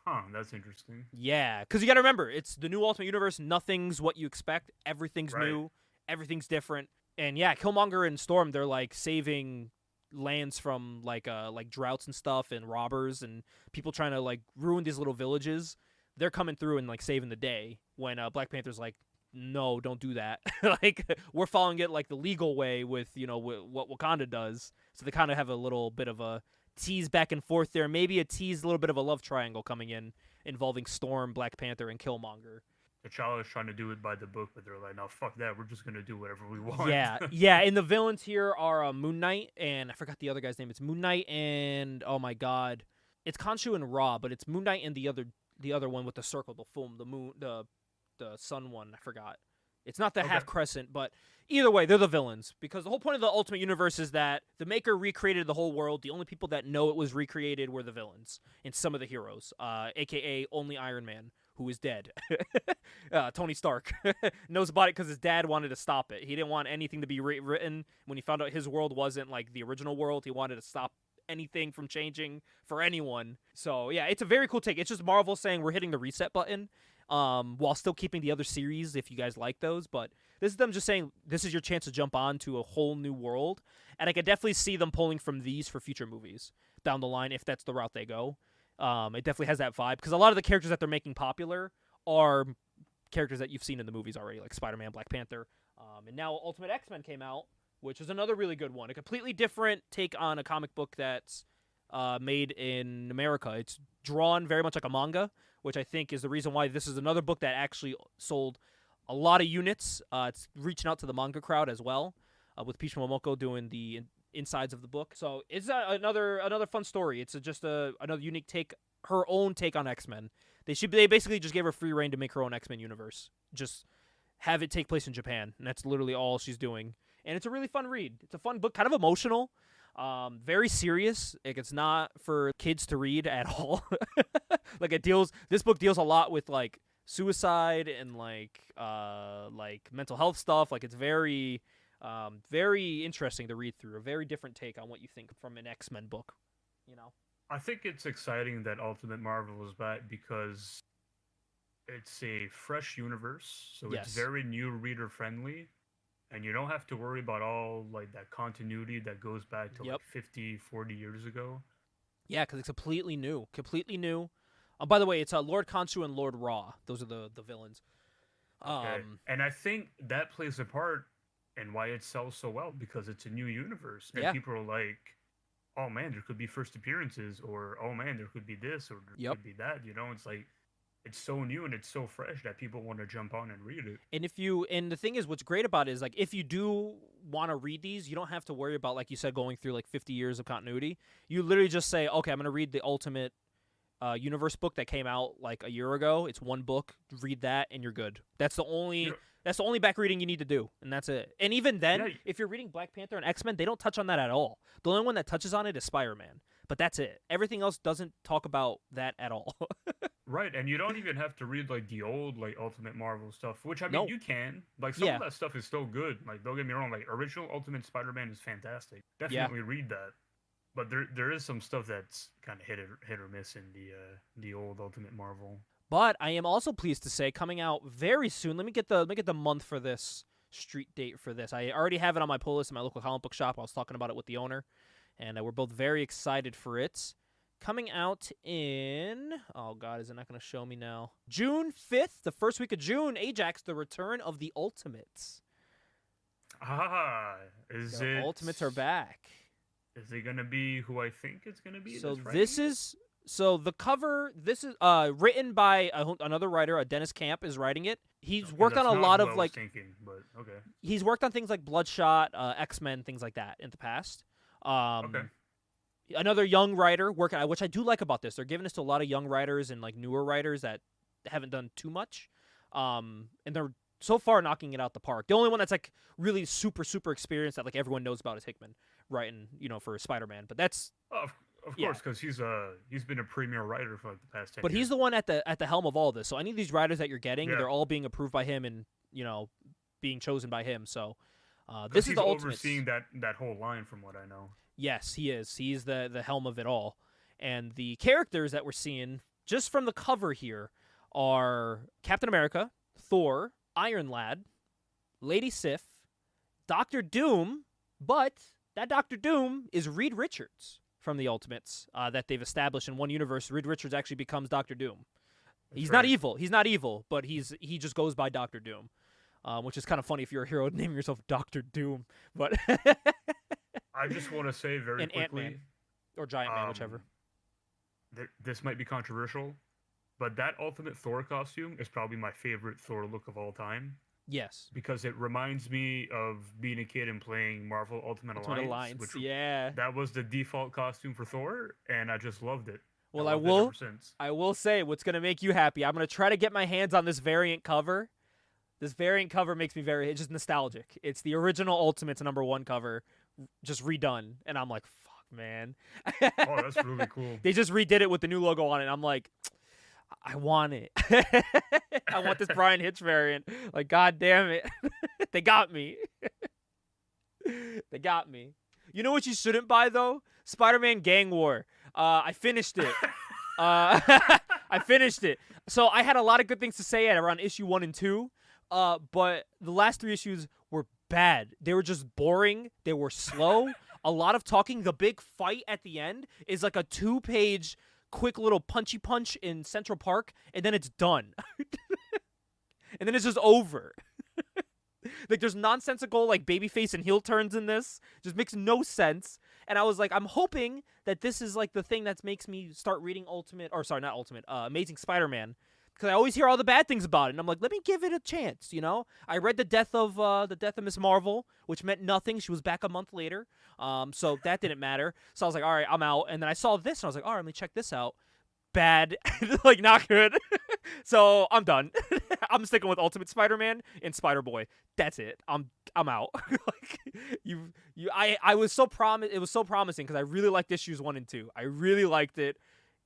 Speaker 2: Huh, that's interesting.
Speaker 1: Yeah, because you gotta remember, it's the new Ultimate Universe. Nothing's what you expect. Everything's new. Everything's different. And yeah, Killmonger and Storm, they're like saving lands from like droughts and stuff and robbers and people trying to like ruin these little villages. They're coming through and like saving the day when Black Panther's like, no, don't do that. Like, we're following it like the legal way with, what Wakanda does. So they kind of have a little bit of a tease back and forth there. Maybe a little bit of a love triangle coming in involving Storm, Black Panther, and Killmonger.
Speaker 2: T'Challa is trying to do it by the book, but they're like, no, fuck that. We're just going to do whatever we want.
Speaker 1: Yeah. And the villains here are Moon Knight, and I forgot the other guy's name. It's Moon Knight and, oh my god. It's Khonshu and Ra, but it's Moon Knight and the other one with the circle, the moon, the the sun one. I forgot. It's not the
Speaker 2: Okay.
Speaker 1: half crescent, but either way, they're the villains. Because the whole point of the Ultimate Universe is that the maker recreated the whole world. The only people that know it was recreated were the villains and some of the heroes, a.k.a. only Iron Man, who is dead. Tony Stark knows about it because his dad wanted to stop it. He didn't want anything to be written. When he found out his world wasn't like the original world, he wanted to stop anything from changing for anyone. So yeah, it's a very cool take. It's just Marvel saying we're hitting the reset button, while still keeping the other series if you guys like those. But this is them just saying this is your chance to jump on to a whole new world, and I could definitely see them pulling from these for future movies down the line if that's the route they go. It definitely has that vibe because a lot of the characters that they're making popular are characters that you've seen in the movies already, like Spider-Man, Black Panther, and now Ultimate X-Men came out, which is another really good one. A completely different take on a comic book that's made in America. It's drawn very much like a manga, which I think is the reason why this is another book that actually sold a lot of units. It's reaching out to the manga crowd as well, with Peach Momoko doing the insides of the book. So it's another fun story. It's just another unique take, her own take on X-Men. They basically just gave her free reign to make her own X-Men universe. Just have it take place in Japan, and that's literally all she's doing. And it's a really fun read. It's a fun book, kind of emotional, very serious. Like, it's not for kids to read at all. Like, this book deals a lot with like suicide and like mental health stuff. Like, it's very very interesting to read through. A very different take on what you think from an X-Men book, you know.
Speaker 2: I think it's exciting that Ultimate Marvel is back because it's a fresh universe, so
Speaker 1: Yes.
Speaker 2: it's very new reader friendly, and you don't have to worry about all like that continuity that goes back to
Speaker 1: Yep.
Speaker 2: like 50, 40 years ago.
Speaker 1: Yeah, because it's completely new. Completely new. By the way, it's Lord Khonshu and Lord Ra. Those are the villains.
Speaker 2: Okay. And I think that plays a part in why it sells so well because it's a new universe, and
Speaker 1: Yeah.
Speaker 2: people are like, "Oh man, there could be first appearances," or "Oh man, there could be this," or "There
Speaker 1: Yep.
Speaker 2: could be that." You know, it's like it's so new and it's so fresh that people want to jump on and read it.
Speaker 1: And the thing is, what's great about it is, like, if you do want to read these, you don't have to worry about, like you said, going through like 50 years of continuity. You literally just say, okay, I'm going to read the Ultimate Universe book that came out like a year ago. It's one book. Read that, and you're good. That's the only.
Speaker 2: Yeah.
Speaker 1: That's the only back reading you need to do, and that's it. And even then,
Speaker 2: Yeah.
Speaker 1: if you're reading Black Panther and X-Men, they don't touch on that at all. The only one that touches on it is Spider-Man, but that's it. Everything else doesn't talk about that at all.
Speaker 2: Right, and you don't even have to read like the old like Ultimate Marvel stuff, which I mean
Speaker 1: No.
Speaker 2: you can. Like some
Speaker 1: Yeah.
Speaker 2: of that stuff is still good. Like don't get me wrong, like original Ultimate Spider-Man is fantastic. Definitely read that. But there is some stuff that's kind of hit or miss in the old Ultimate Marvel.
Speaker 1: But I am also pleased to say, coming out very soon. Let me get the month for this, street date for this. I already have it on my pull list in my local comic book shop. I was talking about it with the owner, and we're both very excited for it. Coming out in, oh god, is it not going to show me now? June 5th, the first week of June. Ajax: The Return of the Ultimates.
Speaker 2: Ah, is
Speaker 1: The
Speaker 2: it?
Speaker 1: Ultimates are back.
Speaker 2: Is it gonna be who I think it's gonna be?
Speaker 1: So
Speaker 2: that's writing
Speaker 1: this
Speaker 2: it?
Speaker 1: is the cover. This is written by another writer. Dennis Camp is writing it. He's
Speaker 2: Okay,
Speaker 1: worked on
Speaker 2: that's
Speaker 1: a
Speaker 2: not
Speaker 1: lot
Speaker 2: who
Speaker 1: of
Speaker 2: I was
Speaker 1: like
Speaker 2: thinking, but okay.
Speaker 1: he's worked on things like Bloodshot, X-Men, things like that in the past.
Speaker 2: Okay.
Speaker 1: Another young writer working, which I do like about this. They're giving this to a lot of young writers and like newer writers that haven't done too much, and they're so far knocking it out the park. The only one that's like really super experienced that like everyone knows about is Hickman writing, for Spider-Man. But that's
Speaker 2: Of
Speaker 1: Yeah.
Speaker 2: course, because he's been a premier writer for like the past 10
Speaker 1: but
Speaker 2: years.
Speaker 1: he's the one at the helm of all this. So any of these writers that you're getting,
Speaker 2: Yeah.
Speaker 1: they're all being approved by him and being chosen by him. So
Speaker 2: 'Cause
Speaker 1: this is
Speaker 2: he's
Speaker 1: the Ultimates.
Speaker 2: overseeing that whole line, from what I know.
Speaker 1: Yes, he is. He's the helm of it all. And the characters that we're seeing just from the cover here are Captain America, Thor, Iron Lad, Lady Sif, Doctor Doom, but that Doctor Doom is Reed Richards from the Ultimates that they've established in one universe. Reed Richards actually becomes Doctor Doom. He's not
Speaker 2: right.
Speaker 1: evil. He's not evil, but he just goes by Doctor Doom, which is kind of funny if you're a hero naming yourself Doctor Doom. But
Speaker 2: I just want to say very
Speaker 1: And
Speaker 2: quickly,
Speaker 1: Ant-Man. Or Giant Man, whichever.
Speaker 2: This might be controversial, but that Ultimate Thor costume is probably my favorite Thor look of all time
Speaker 1: Yes.
Speaker 2: because it reminds me of being a kid and playing Marvel Ultimate
Speaker 1: Ultimate
Speaker 2: Alliance,
Speaker 1: Alliance.
Speaker 2: which
Speaker 1: Yeah.
Speaker 2: that was the default costume for Thor, and I just loved it.
Speaker 1: Well,
Speaker 2: loved it ever since.
Speaker 1: I will say what's gonna make you happy. I'm gonna try to get my hands on this variant cover. This variant cover makes me it's just nostalgic. It's the original Ultimates #1 cover, just redone, and I'm like, fuck, man.
Speaker 2: Oh, that's really cool.
Speaker 1: They just redid it with the new logo on it. And I'm like, I want it. I want this Brian Hitch variant. Like, god damn it. They got me. They got me. You know what you shouldn't buy, though? Spider-Man Gang War. I finished it. I finished it. So I had a lot of good things to say at around issue 1 and 2. But the last 3 issues were bad. They were just boring. They were slow. A lot of talking. The big fight at the end is like a 2-page quick little punchy punch in Central Park, and then it's done. And then it's just over. Like, there's nonsensical, like, babyface and heel turns in this. Just makes no sense. And I was like, I'm hoping that this is, like, the thing that makes me start reading Amazing Spider-Man. Because I always hear all the bad things about it. And I'm like, let me give it a chance, you know? I read the death of Miss Marvel, which meant nothing. She was back a month later. So that didn't matter. So I was like, all right, I'm out. And then I saw this, and I was like, all right, let me check this out. Bad. Like, not good. So I'm done. I'm sticking with Ultimate Spider-Man and Spider-Boy. That's it. I'm out. Like, I was so it was so promising because I really liked issues 1 and 2. I really liked it,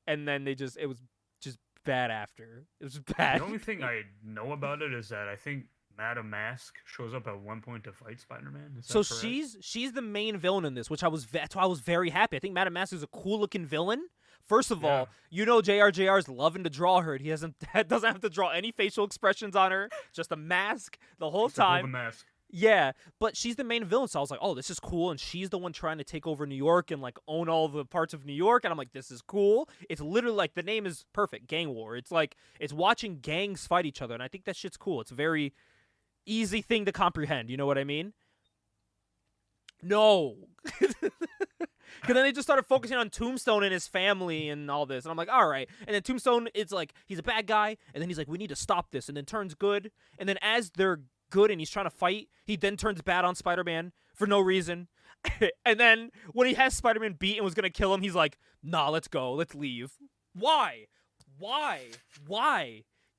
Speaker 1: and then it was just bad after. It was bad.
Speaker 2: The only thing I know about it is that I think Madame Mask shows up at one point to fight Spider-Man.
Speaker 1: So she's the main villain in this, that's why I was very happy. I think Madame Mask is a cool looking villain. First of all, you know JRJR is loving to draw her. He doesn't have to draw any facial expressions on her, just a mask the whole time.
Speaker 2: A mask.
Speaker 1: Yeah, but she's the main villain, so I was like, oh, this is cool, and she's the one trying to take over New York and, like, own all the parts of New York, and I'm like, this is cool. It's literally, like, the name is perfect, Gang War. It's like, it's watching gangs fight each other, and I think that shit's cool. It's a very easy thing to comprehend, you know what I mean? No. Because then they just started focusing on Tombstone and his family and all this. And I'm like, all right. And then Tombstone, it's like, he's a bad guy. And then he's like, we need to stop this. And then turns good. And then as they're good and he's trying to fight, he then turns bad on Spider-Man for no reason. And then when he has Spider-Man beat and was going to kill him, he's like, nah, let's go. Let's leave. Why?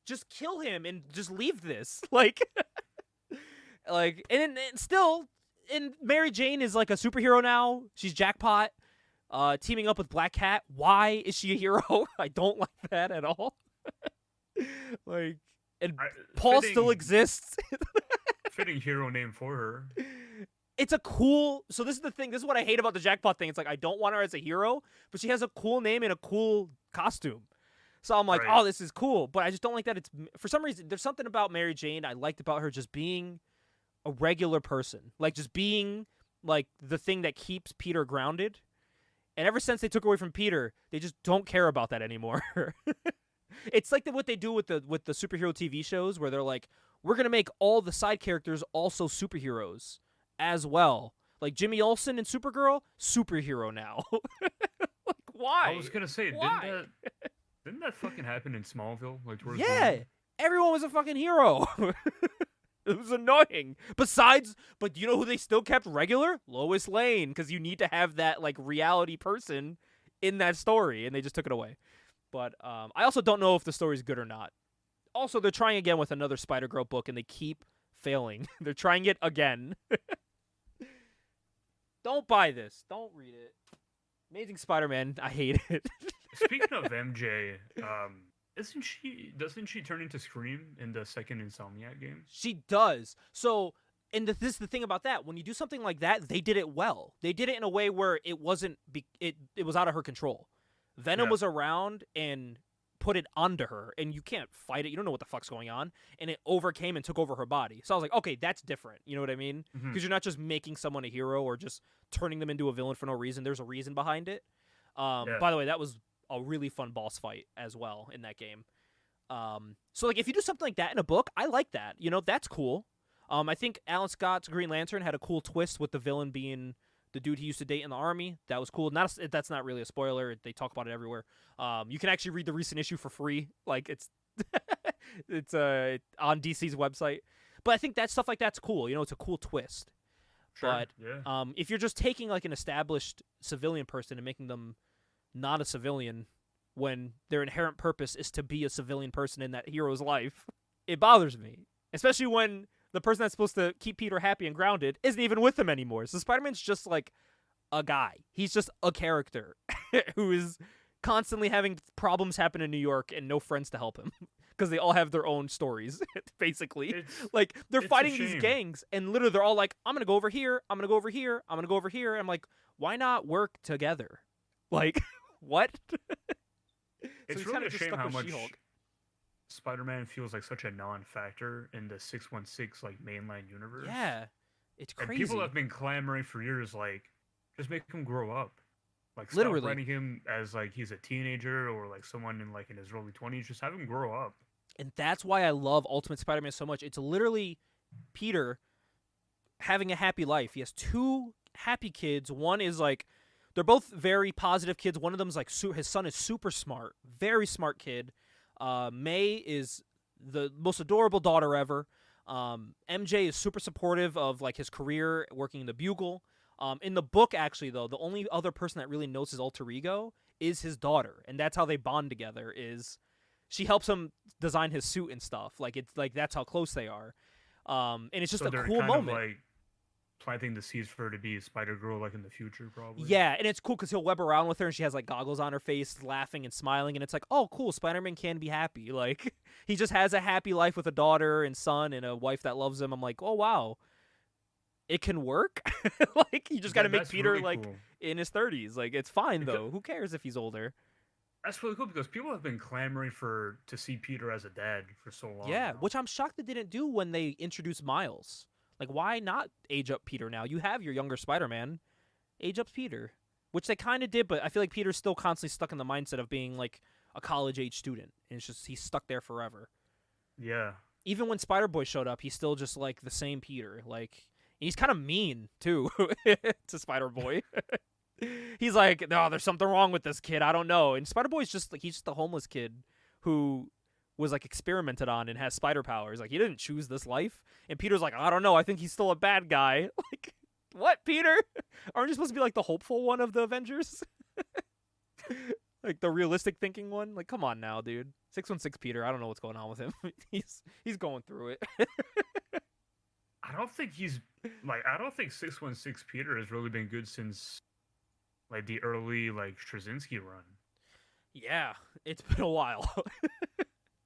Speaker 1: Just kill him and just leave this. Like, and still... And Mary Jane is like a superhero now. She's Jackpot, teaming up with Black Cat. Why is she a hero? I don't like that at all. Like, and Paul still exists.
Speaker 2: Fitting hero name for her.
Speaker 1: It's a cool. So this is the thing. This is what I hate about the Jackpot thing. It's like I don't want her as a hero, but she has a cool name and a cool costume. So I'm like, oh, this is cool. But I just don't like that. It's for some reason there's something about Mary Jane I liked about her just being a regular person, like just being like the thing that keeps Peter grounded. And ever since they took away from Peter, they just don't care about that anymore. It's like what they do with the superhero TV shows where they're like, we're gonna make all the side characters also superheroes as well. Like Jimmy Olsen and Supergirl, superhero now. Like, why?
Speaker 2: I was gonna say,
Speaker 1: why?
Speaker 2: Didn't that fucking happen in Smallville? Like,
Speaker 1: everyone was a fucking hero. It was annoying. But you know who they still kept regular? Lois Lane, because you need to have that like reality person in that story, and they just took it away. But I also don't know if the story's good or not. Also, they're trying again with another Spider-Girl book, and they keep failing. They're trying it again. Don't buy this. Don't read it. Amazing Spider-Man. I hate it.
Speaker 2: Speaking of MJ, doesn't she turn into Scream in the second Insomniac game?
Speaker 1: She does. So, and this is the thing about that. When you do something like that, they did it well. They did it in a way where it wasn't it was out of her control. Venom was around and put it onto her, and you can't fight it. You don't know what the fuck's going on, and it overcame and took over her body. So I was like, okay, that's different. You know what I mean? Because you're not just making someone a hero or just turning them into a villain for no reason. There's a reason behind it. By the way, that was a really fun boss fight as well in that game. So like if you do something like that in a book, I like that. You know, that's cool. I think Alan Scott's Green Lantern had a cool twist with the villain being the dude he used to date in the army. That was cool. That's not really a spoiler. They talk about it everywhere. You can actually read the recent issue for free. Like it's on DC's website. But I think that stuff like that's cool. You know, it's a cool twist.
Speaker 2: Sure.
Speaker 1: But if you're just taking like an established civilian person and making them not a civilian, when their inherent purpose is to be a civilian person in that hero's life. It bothers me, especially when the person that's supposed to keep Peter happy and grounded isn't even with him anymore. So Spider-Man's just like a guy. He's just a character who is constantly having problems happen in New York and no friends to help him because they all have their own stories, basically. Like, they're fighting these gangs, and literally they're all like, I'm going to go over here, I'm going to go over here, I'm going to go over here. And I'm like, why not work together? Like, what?
Speaker 2: It's really a shame how much Spider-Man feels like such a non-factor in the 616 like mainline universe.
Speaker 1: Yeah, it's crazy.
Speaker 2: And people have been clamoring for years, like, just make him grow up. Like, stop
Speaker 1: Literally
Speaker 2: writing him as like he's a teenager or like someone in his early 20s. Just have him grow up.
Speaker 1: And that's why I love Ultimate Spider-Man so much. It's literally Peter having a happy life. He has two happy kids. One is like, they're both very positive kids. One of them's like, his son is super smart, very smart kid. May is the most adorable daughter ever. MJ is super supportive of like his career working in the Bugle. In the book, actually, though, the only other person that really knows his alter ego is his daughter, and that's how they bond together. Is she helps him design his suit and stuff. Like, it's like that's how close they are. And it's just a cool moment.
Speaker 2: Of, like, planting the seeds for her to be a Spider-Girl, like, in the future, probably.
Speaker 1: Yeah, and it's cool because he'll web around with her, and she has, like, goggles on her face, laughing and smiling, and it's like, oh, cool, Spider-Man can be happy. Like, he just has a happy life with a daughter and son and a wife that loves him. I'm like, oh, wow. It can work? Like, you just got to make Peter, really like, cool. In his 30s. Like, it's fine, though. Who cares if he's older?
Speaker 2: That's really cool because people have been clamoring to see Peter as a dad for so long.
Speaker 1: Yeah,
Speaker 2: now.
Speaker 1: Which I'm shocked they didn't do when they introduced Miles. Like, why not age up Peter now? You have your younger Spider-Man. Age up Peter. Which they kind of did, but I feel like Peter's still constantly stuck in the mindset of being, like, a college-age student. And it's just, he's stuck there forever.
Speaker 2: Yeah.
Speaker 1: Even when Spider-Boy showed up, he's still just, like, the same Peter. Like, he's kind of mean, too, to Spider-Boy. He's like, no, there's something wrong with this kid. I don't know. And Spider-Boy's just, like, he's just a homeless kid who was, like, experimented on and has spider powers. Like, he didn't choose this life. And Peter's like, I don't know. I think he's still a bad guy. Like, what, Peter? Aren't you supposed to be, like, the hopeful one of the Avengers? Like, the realistic thinking one? Like, come on now, dude. 616 Peter, I don't know what's going on with him. He's going through it.
Speaker 2: I don't think 616 Peter has really been good since, like, the early, like, Straczynski run.
Speaker 1: Yeah, it's been a while.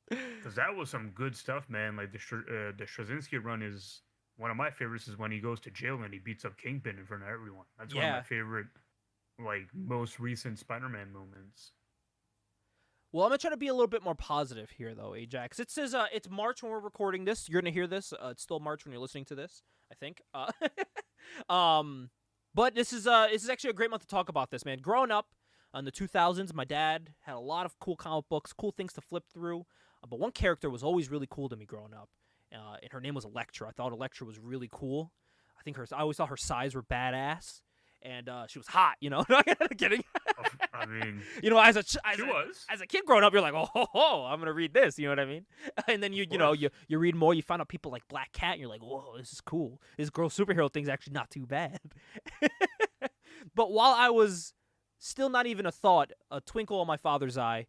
Speaker 2: Because that was some good stuff, man. Like, the Straczynski run is one of my favorites. Is when he goes to jail and he beats up Kingpin in front of everyone. That's one of my favorite, like, most recent Spider-Man moments.
Speaker 1: Well, I'm gonna try to be a little bit more positive here, though, Ajax. It says it's March when we're recording this. You're gonna hear this. It's still March when you're listening to this, I think. But this is actually a great month to talk about this, man. Growing up in the 2000s, my dad had a lot of cool comic books, cool things to flip through. But one character was always really cool to me growing up, and her name was Elektra. I thought Elektra was really cool. I always thought her size were badass, and she was hot. You know, kidding.
Speaker 2: I mean,
Speaker 1: you know, as a kid growing up, you're like, oh, I'm gonna read this. You know what I mean? And then you read more. You find out people like Black Cat, and you're like, whoa, this is cool. This girl superhero thing's actually not too bad. But while I was still not even a thought, a twinkle in my father's eye,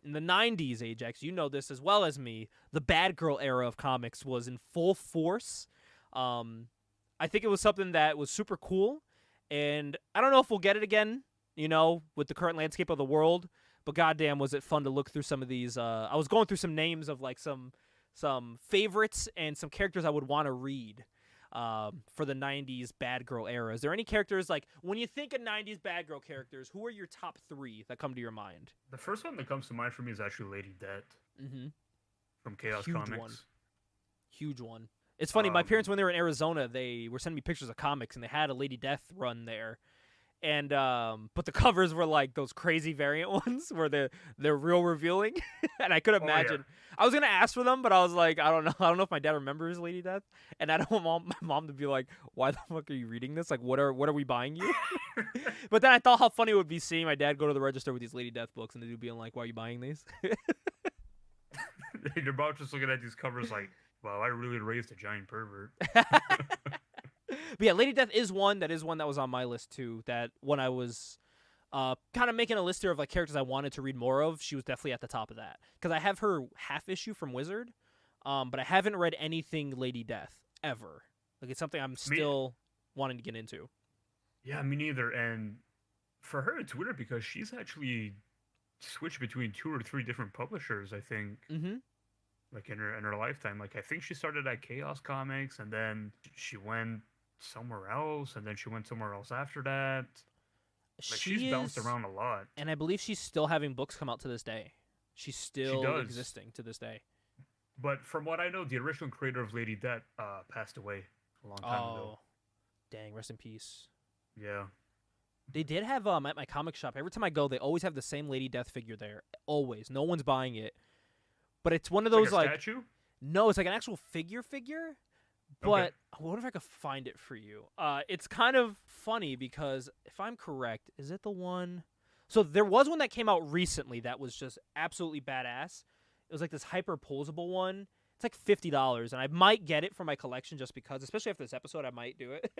Speaker 1: in the 90s, Ajax, you know this as well as me, the bad girl era of comics was in full force. I think it was something that was super cool, and I don't know if we'll get it again, you know, with the current landscape of the world, but goddamn was it fun to look through some of these. I was going through some names of, like, some favorites and some characters I would want to read for the 90s bad girl era. Is there any characters, like, when you think of 90s bad girl characters, who are your top 3 that come to your mind?
Speaker 2: The first one that comes to mind for me is actually Lady Death. Mm-hmm. From Chaos Comics.
Speaker 1: Huge one. It's funny, my parents, when they were in Arizona, they were sending me pictures of comics, and they had a Lady Death run there. And but the covers were like those crazy variant ones where they're real revealing. And I could imagine. I was gonna ask for them, but I was like, I don't know if my dad remembers Lady Death, and I don't want my mom to be like, why the fuck are you reading this? Like, what are we buying you? But then I thought how funny it would be seeing my dad go to the register with these Lady Death books, and the dude being like, why are you buying these?
Speaker 2: Your mom just looking at these covers like, wow, I really raised a giant pervert.
Speaker 1: But yeah, Lady Death is one that was on my list too. That when I was kind of making a list here of like characters I wanted to read more of. She was definitely at the top of that because I have her half issue from Wizard, but I haven't read anything Lady Death ever. Like it's something I'm still wanting to get into.
Speaker 2: Yeah, me neither. And for her, it's weird because she's actually switched between 2 or 3 different publishers. I think,
Speaker 1: Mm-hmm.
Speaker 2: like in her lifetime. Like I think she started at Chaos Comics, and then she went somewhere else, and then she went somewhere else after that. Like she's bounced around a lot.
Speaker 1: And I believe she's still having books come out to this day. She's still existing to this day.
Speaker 2: But from what I know, the original creator of Lady Death passed away a long time ago.
Speaker 1: Dang, rest in peace.
Speaker 2: Yeah.
Speaker 1: They did have at my comic shop. Every time I go, they always have the same Lady Death figure there. Always, no one's buying it. But it's one of those
Speaker 2: like a statue?
Speaker 1: No, it's like an actual figure. But
Speaker 2: Okay.
Speaker 1: I wonder if I could find it for you. It's kind of funny because if I'm correct, is it the one? So there was one that came out recently that was just absolutely badass. It was like this hyper posable one. It's like $50, and I might get it for my collection just because, especially after this episode, I might do it.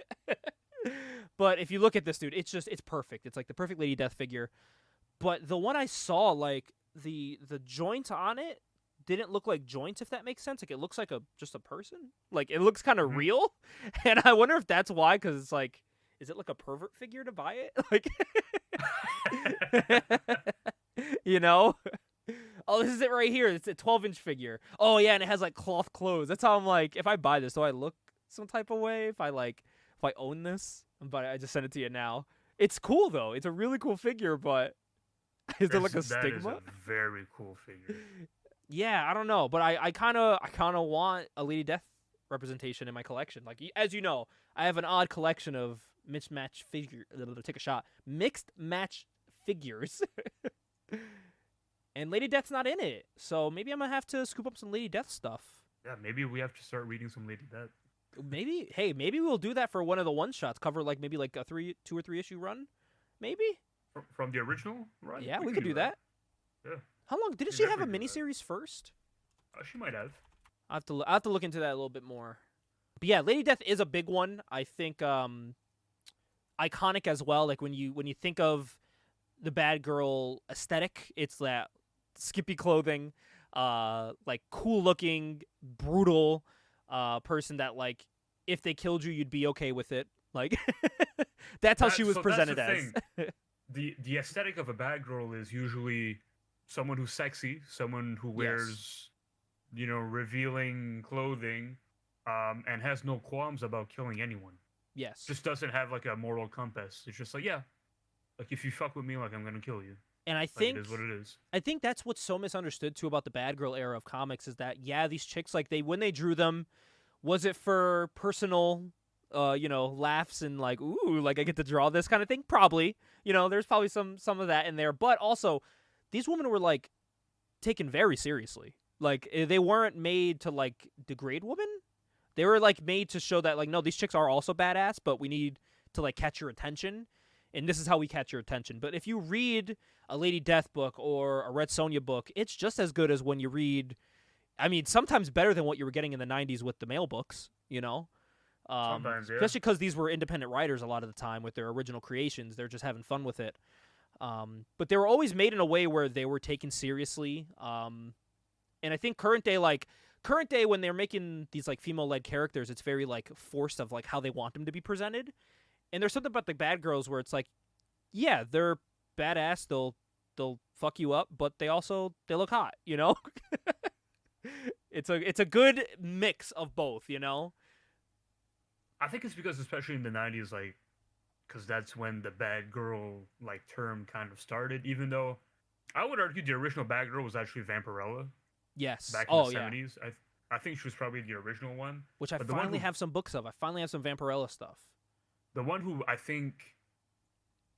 Speaker 1: But if you look at this, dude, it's perfect. It's like the perfect Lady Death figure. But the one I saw, like the joint on it didn't look like joints, if that makes sense. Like it looks like just a person. Like it looks kind of real, and I wonder if that's why. Because it's like, is it like a pervert figure to buy it? Like, you know. Oh, this is it right here. It's a 12-inch figure. Oh yeah, and it has like cloth clothes. That's how I'm like, if I buy this, do I look some type of way? If I own this? But I just sent it to you now. It's cool though. It's a really cool figure, but is there like a stigma?
Speaker 2: That is a very cool figure.
Speaker 1: Yeah, I don't know, but I kind of want a Lady Death representation in my collection. Like as you know, I have an odd collection of mixed match mixed match figures. And Lady Death's not in it, so maybe I'm gonna have to scoop up some Lady Death stuff.
Speaker 2: Yeah, maybe we have to start reading some Lady Death.
Speaker 1: Maybe we'll do that for one of the one shots. Cover like maybe like a 2 or 3 issue run, maybe.
Speaker 2: From the original run.
Speaker 1: Yeah, we could do that.
Speaker 2: Yeah.
Speaker 1: How long didn't she have a miniseries first?
Speaker 2: She might have.
Speaker 1: I have to look into that a little bit more. But yeah, Lady Death is a big one. I think iconic as well. Like when you think of the bad girl aesthetic, it's that skimpy clothing, like cool looking, brutal person that like if they killed you, you'd be okay with it. Like that's how she was presented as.
Speaker 2: The aesthetic of a bad girl is usually someone who's sexy, someone who wears, revealing clothing, and has no qualms about killing anyone.
Speaker 1: Yes.
Speaker 2: Just doesn't have like a moral compass. It's just like, yeah, like if you fuck with me, like I'm gonna kill you.
Speaker 1: And I think
Speaker 2: it is what it is.
Speaker 1: I think that's what's so misunderstood too about the bad girl era of comics is that these chicks like when they drew them, was it for personal laughs and like, ooh, like I get to draw this kind of thing? Probably. There's probably some of that in there. But also, these women were like taken very seriously. Like they weren't made to like degrade women. They were like made to show that like, no, these chicks are also badass, but we need to like catch your attention. And this is how we catch your attention. But if you read a Lady Death book or a Red Sonja book, it's just as good as when you read, I mean, sometimes better than what you were getting in the 90s with the male books,
Speaker 2: Sometimes, yeah.
Speaker 1: Especially because these were independent writers a lot of the time with their original creations. They're just having fun with it. But they were always made in a way where they were taken seriously. And I think current day when they're making these like female-led characters, it's very like forced of like how they want them to be presented. And there's something about the bad girls where it's like, yeah, they're badass. They'll fuck you up, but they look hot. It's a good mix of both.
Speaker 2: I think it's because especially in the 90s, like, because that's when the bad girl like term kind of started. Even though I would argue the original bad girl was actually Vampirella.
Speaker 1: Yes.
Speaker 2: Back in the 70s. I think she was probably the original one.
Speaker 1: Which I finally have some books of. I finally have some Vampirella stuff.
Speaker 2: The one who I think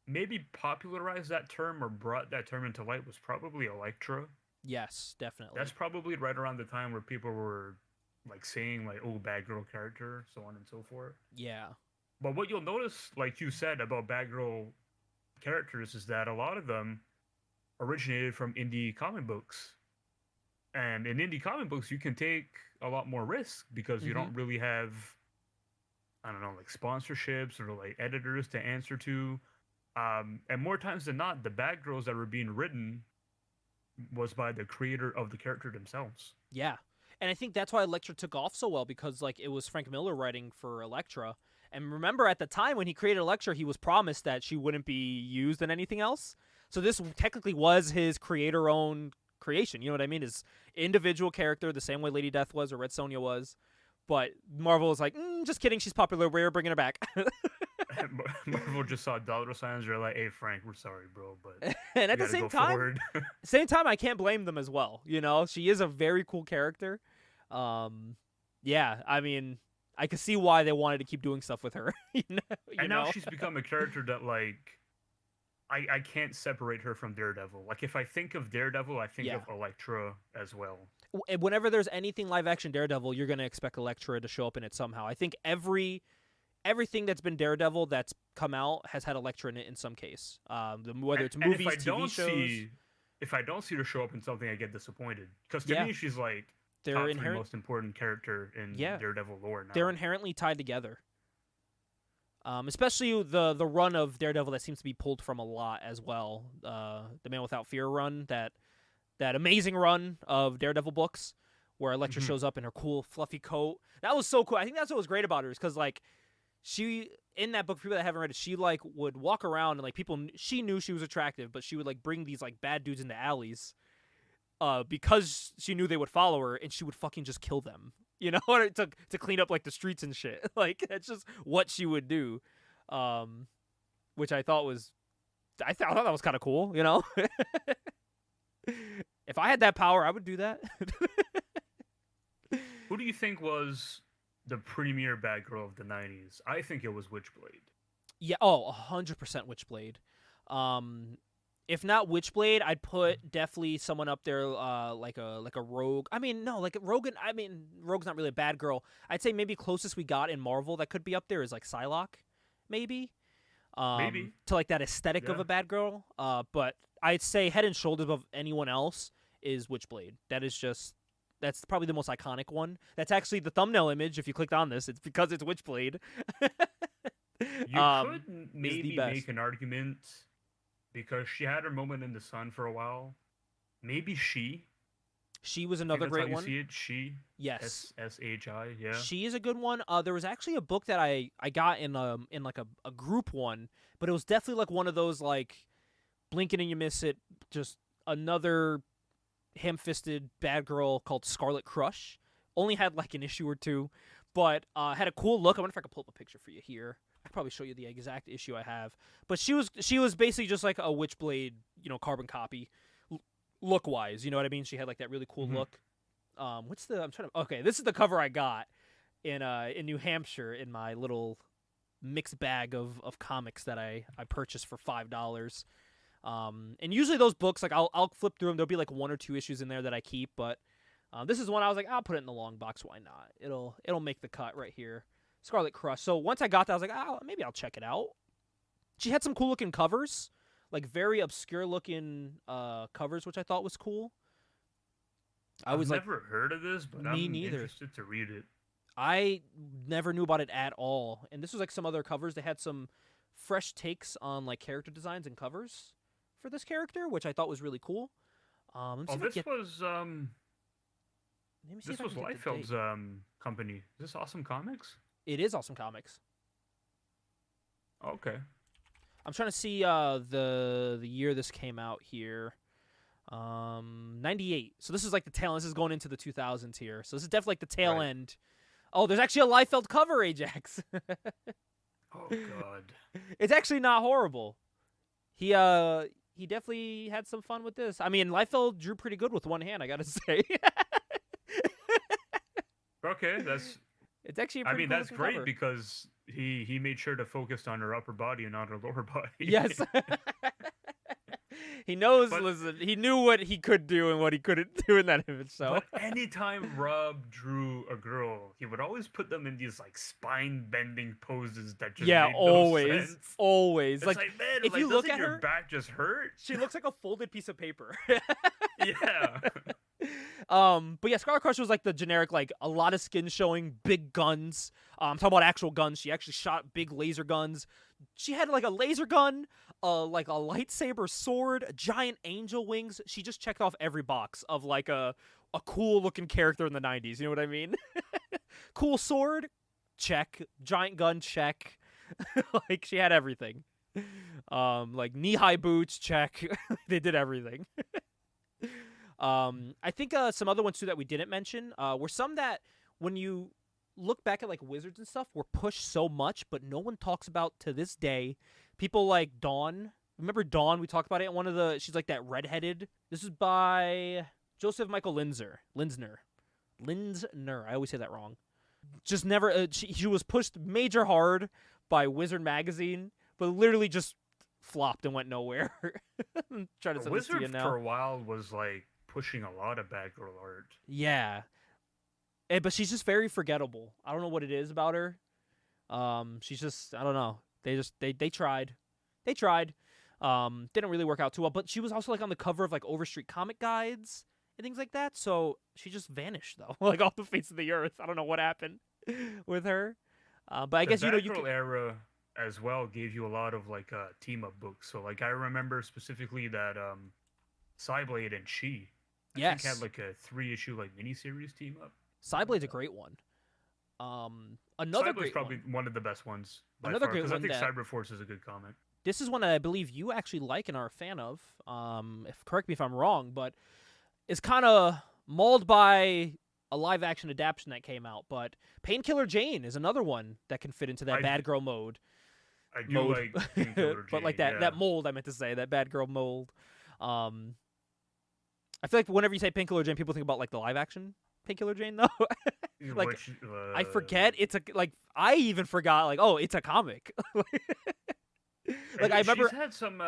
Speaker 2: maybe popularized that term or brought that term into light was probably Elektra.
Speaker 1: Yes, definitely.
Speaker 2: That's probably right around the time where people were like saying like, oh, bad girl character, so on and so forth.
Speaker 1: Yeah.
Speaker 2: But what you'll notice, like you said about bad girl characters, is that a lot of them originated from indie comic books. And in indie comic books, you can take a lot more risk because you don't really have, I don't know, like sponsorships or like editors to answer to. And more times than not, the bad girls that were being written was by the creator of the character themselves.
Speaker 1: Yeah. And I think that's why Elektra took off so well, because like it was Frank Miller writing for Elektra. And remember, at the time when he created Elektra, he was promised that she wouldn't be used in anything else. So this technically was his creator-owned creation. You know what I mean? His individual character, the same way Lady Death was or Red Sonja was. But Marvel was like, just kidding, she's popular, we're bringing her back.
Speaker 2: Marvel just saw dollar signs. They're like, "Hey, Frank, we're sorry, bro, but
Speaker 1: And at the same time, I can't blame them as well. You know, she is a very cool character. Yeah, I mean, I can see why they wanted to keep doing stuff with her.
Speaker 2: And now she's become a character that, like, I can't separate her from Daredevil. Like, if I think of Daredevil, I think of Elektra as well.
Speaker 1: Whenever there's anything live-action Daredevil, you're going to expect Elektra to show up in it somehow. I think everything that's been Daredevil that's come out has had Elektra in it in some case. Whether it's movies, TV shows.
Speaker 2: If I don't see her show up in something, I get disappointed. Because to me, she's like top three most important character in Daredevil lore now.
Speaker 1: They're inherently tied together. Especially the run of Daredevil that seems to be pulled from a lot as well. The Man Without Fear run, that amazing run of Daredevil books where Elektra shows up in her cool fluffy coat. That was so cool. I think that's what was great about her, is because like she, in that book, for people that haven't read it, she like would walk around and like she knew she was attractive, but she would like bring these like bad dudes into alleys because she knew they would follow her, and she would fucking just kill them. You know, to clean up like the streets and shit. Like that's just what she would do, which I thought that was kind of cool. You know, if I had that power, I would do that.
Speaker 2: Who do you think was the premier bad girl of the 90s? I think it was Witchblade.
Speaker 1: Yeah, 100% Witchblade. If not Witchblade, I'd put definitely someone up there, like a Rogue. I mean, no, like Rogue's not really a bad girl. I'd say maybe closest we got in Marvel that could be up there is like Psylocke, maybe. Maybe to like that aesthetic of a bad girl. But I'd say head and shoulders above anyone else is Witchblade. That's probably the most iconic one. That's actually the thumbnail image. If you clicked on this, it's because it's Witchblade.
Speaker 2: You could maybe make an argument, because she had her moment in the sun for a while. Maybe She
Speaker 1: was another great one.
Speaker 2: You see it? She.
Speaker 1: Yes.
Speaker 2: SHI. Yeah.
Speaker 1: She is a good one. There was actually a book that I got in like a group one, but it was definitely like one of those like blink it and you miss it, just another ham-fisted bad girl called Scarlet Crush. Only had like an issue or two, but had a cool look. I wonder if I could pull up a picture for you here. I could probably show you the exact issue I have. But she was basically just like a Witchblade, carbon copy, look-wise. You know what I mean? She had like that really cool look. Okay, this is the cover I got in New Hampshire in my little mixed bag of comics that I purchased for $5. And usually those books, like I'll flip through them. There'll be like one or two issues in there that I keep, but this is one I was like, I'll put it in the long box. Why not? It'll make the cut right here. Scarlet Crush. So once I got that, I was like, maybe I'll check it out. She had some cool looking covers, like very obscure looking covers, which I thought was cool.
Speaker 2: I've never heard of this, but I'm interested to read it.
Speaker 1: I never knew about it at all. And this was like some other covers. They had some fresh takes on like character designs and covers for this character, which I thought was really cool.
Speaker 2: This was Liefeld's company. Is this Awesome Comics?
Speaker 1: It is Awesome Comics.
Speaker 2: Okay.
Speaker 1: I'm trying to see the year this came out here. 98. So this is like the tail. This is going into the 2000s here. So this is definitely like the tail end. Oh, there's actually a Liefeld cover, Ajax.
Speaker 2: Oh God.
Speaker 1: It's actually not horrible. He definitely had some fun with this. I mean, Liefeld drew pretty good with one hand, I gotta say.
Speaker 2: Okay,
Speaker 1: it's actually a pretty cool
Speaker 2: that's great
Speaker 1: cover.
Speaker 2: Because he made sure to focus on her upper body and not her lower body.
Speaker 1: Yes. He knows. Listen, he knew what he could do and what he couldn't do in that image. So,
Speaker 2: but anytime Rob drew a girl, he would always put them in these like spine-bending poses that just made no sense.
Speaker 1: Always.
Speaker 2: It's
Speaker 1: like
Speaker 2: man,
Speaker 1: if you look at her,
Speaker 2: your back just hurt.
Speaker 1: She looks like a folded piece of paper.
Speaker 2: Yeah.
Speaker 1: But yeah, Scarlet Crush was like the generic, like a lot of skin showing, big guns. I'm talking about actual guns. She actually shot big laser guns. She had like a laser gun, like a lightsaber sword, giant angel wings. She just checked off every box of like a cool looking character in the 90s. You know what I mean? Cool sword, check. Giant gun, check. Like she had everything. Like knee-high boots, check. They did everything. I think some other ones too that we didn't mention were some that when you look back at like wizards and stuff were pushed so much, but no one talks about to this day. People like Dawn. Remember Dawn? We talked about it in one of the. She's like that redheaded. This is by Joseph Michael Linsner. I always say that wrong. Just never. She was pushed major hard by Wizard magazine, but literally just flopped and went nowhere. Trying to send this to you
Speaker 2: Wizard
Speaker 1: now.
Speaker 2: for a while was like pushing a lot of bad girl art.
Speaker 1: Yeah. But she's just very forgettable. I don't know what it is about her. She's just, I don't know. They tried. Didn't really work out too well. But she was also like on the cover of like Overstreet comic guides and things like that. So she just vanished though, like off the face of the earth. I don't know what happened with her. But I guess you
Speaker 2: Batgirl era as well gave you a lot of like team up books. So like I remember specifically that Cyblade and She I think had like a 3-issue like miniseries team up.
Speaker 1: Cyblade's a great one. Another
Speaker 2: Cyblade's
Speaker 1: great
Speaker 2: probably one of the best ones. Another great one. I think Cyberforce is a good comic.
Speaker 1: This is one that I believe you actually like and are a fan of. Correct me if I'm wrong, but it's kind of mauled by a live-action adaptation that came out. But Painkiller Jane is another one that can fit into that bad girl mode.
Speaker 2: I do like Painkiller Jane,
Speaker 1: but like that mold, I meant to say, that bad girl mold. I feel like whenever you say Painkiller Jane, people think about like the live-action Painkiller Jane, though. Like I forget it's I even forgot it's a comic. Like I remember
Speaker 2: she's had some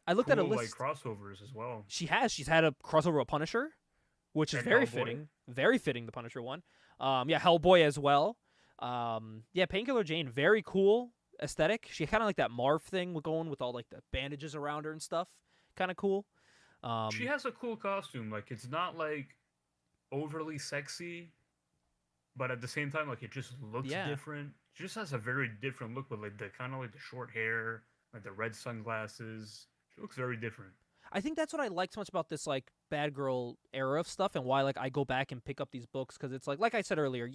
Speaker 1: I looked
Speaker 2: cool,
Speaker 1: at a list
Speaker 2: like crossovers as well.
Speaker 1: She's had a crossover with Punisher, which is very fitting. Very fitting, the Punisher one. Hellboy as well. Painkiller Jane, very cool aesthetic. She kind of like that Marv thing going with all like the bandages around her and stuff. Kind of cool.
Speaker 2: She has a cool costume. Like it's not like overly sexy, but at the same time, like it just looks different. She just has a very different look with like the kind of like the short hair, like the red sunglasses. She looks very different.
Speaker 1: I think that's what I like so much about this like bad girl era of stuff, and why like I go back and pick up these books, because it's like I said earlier,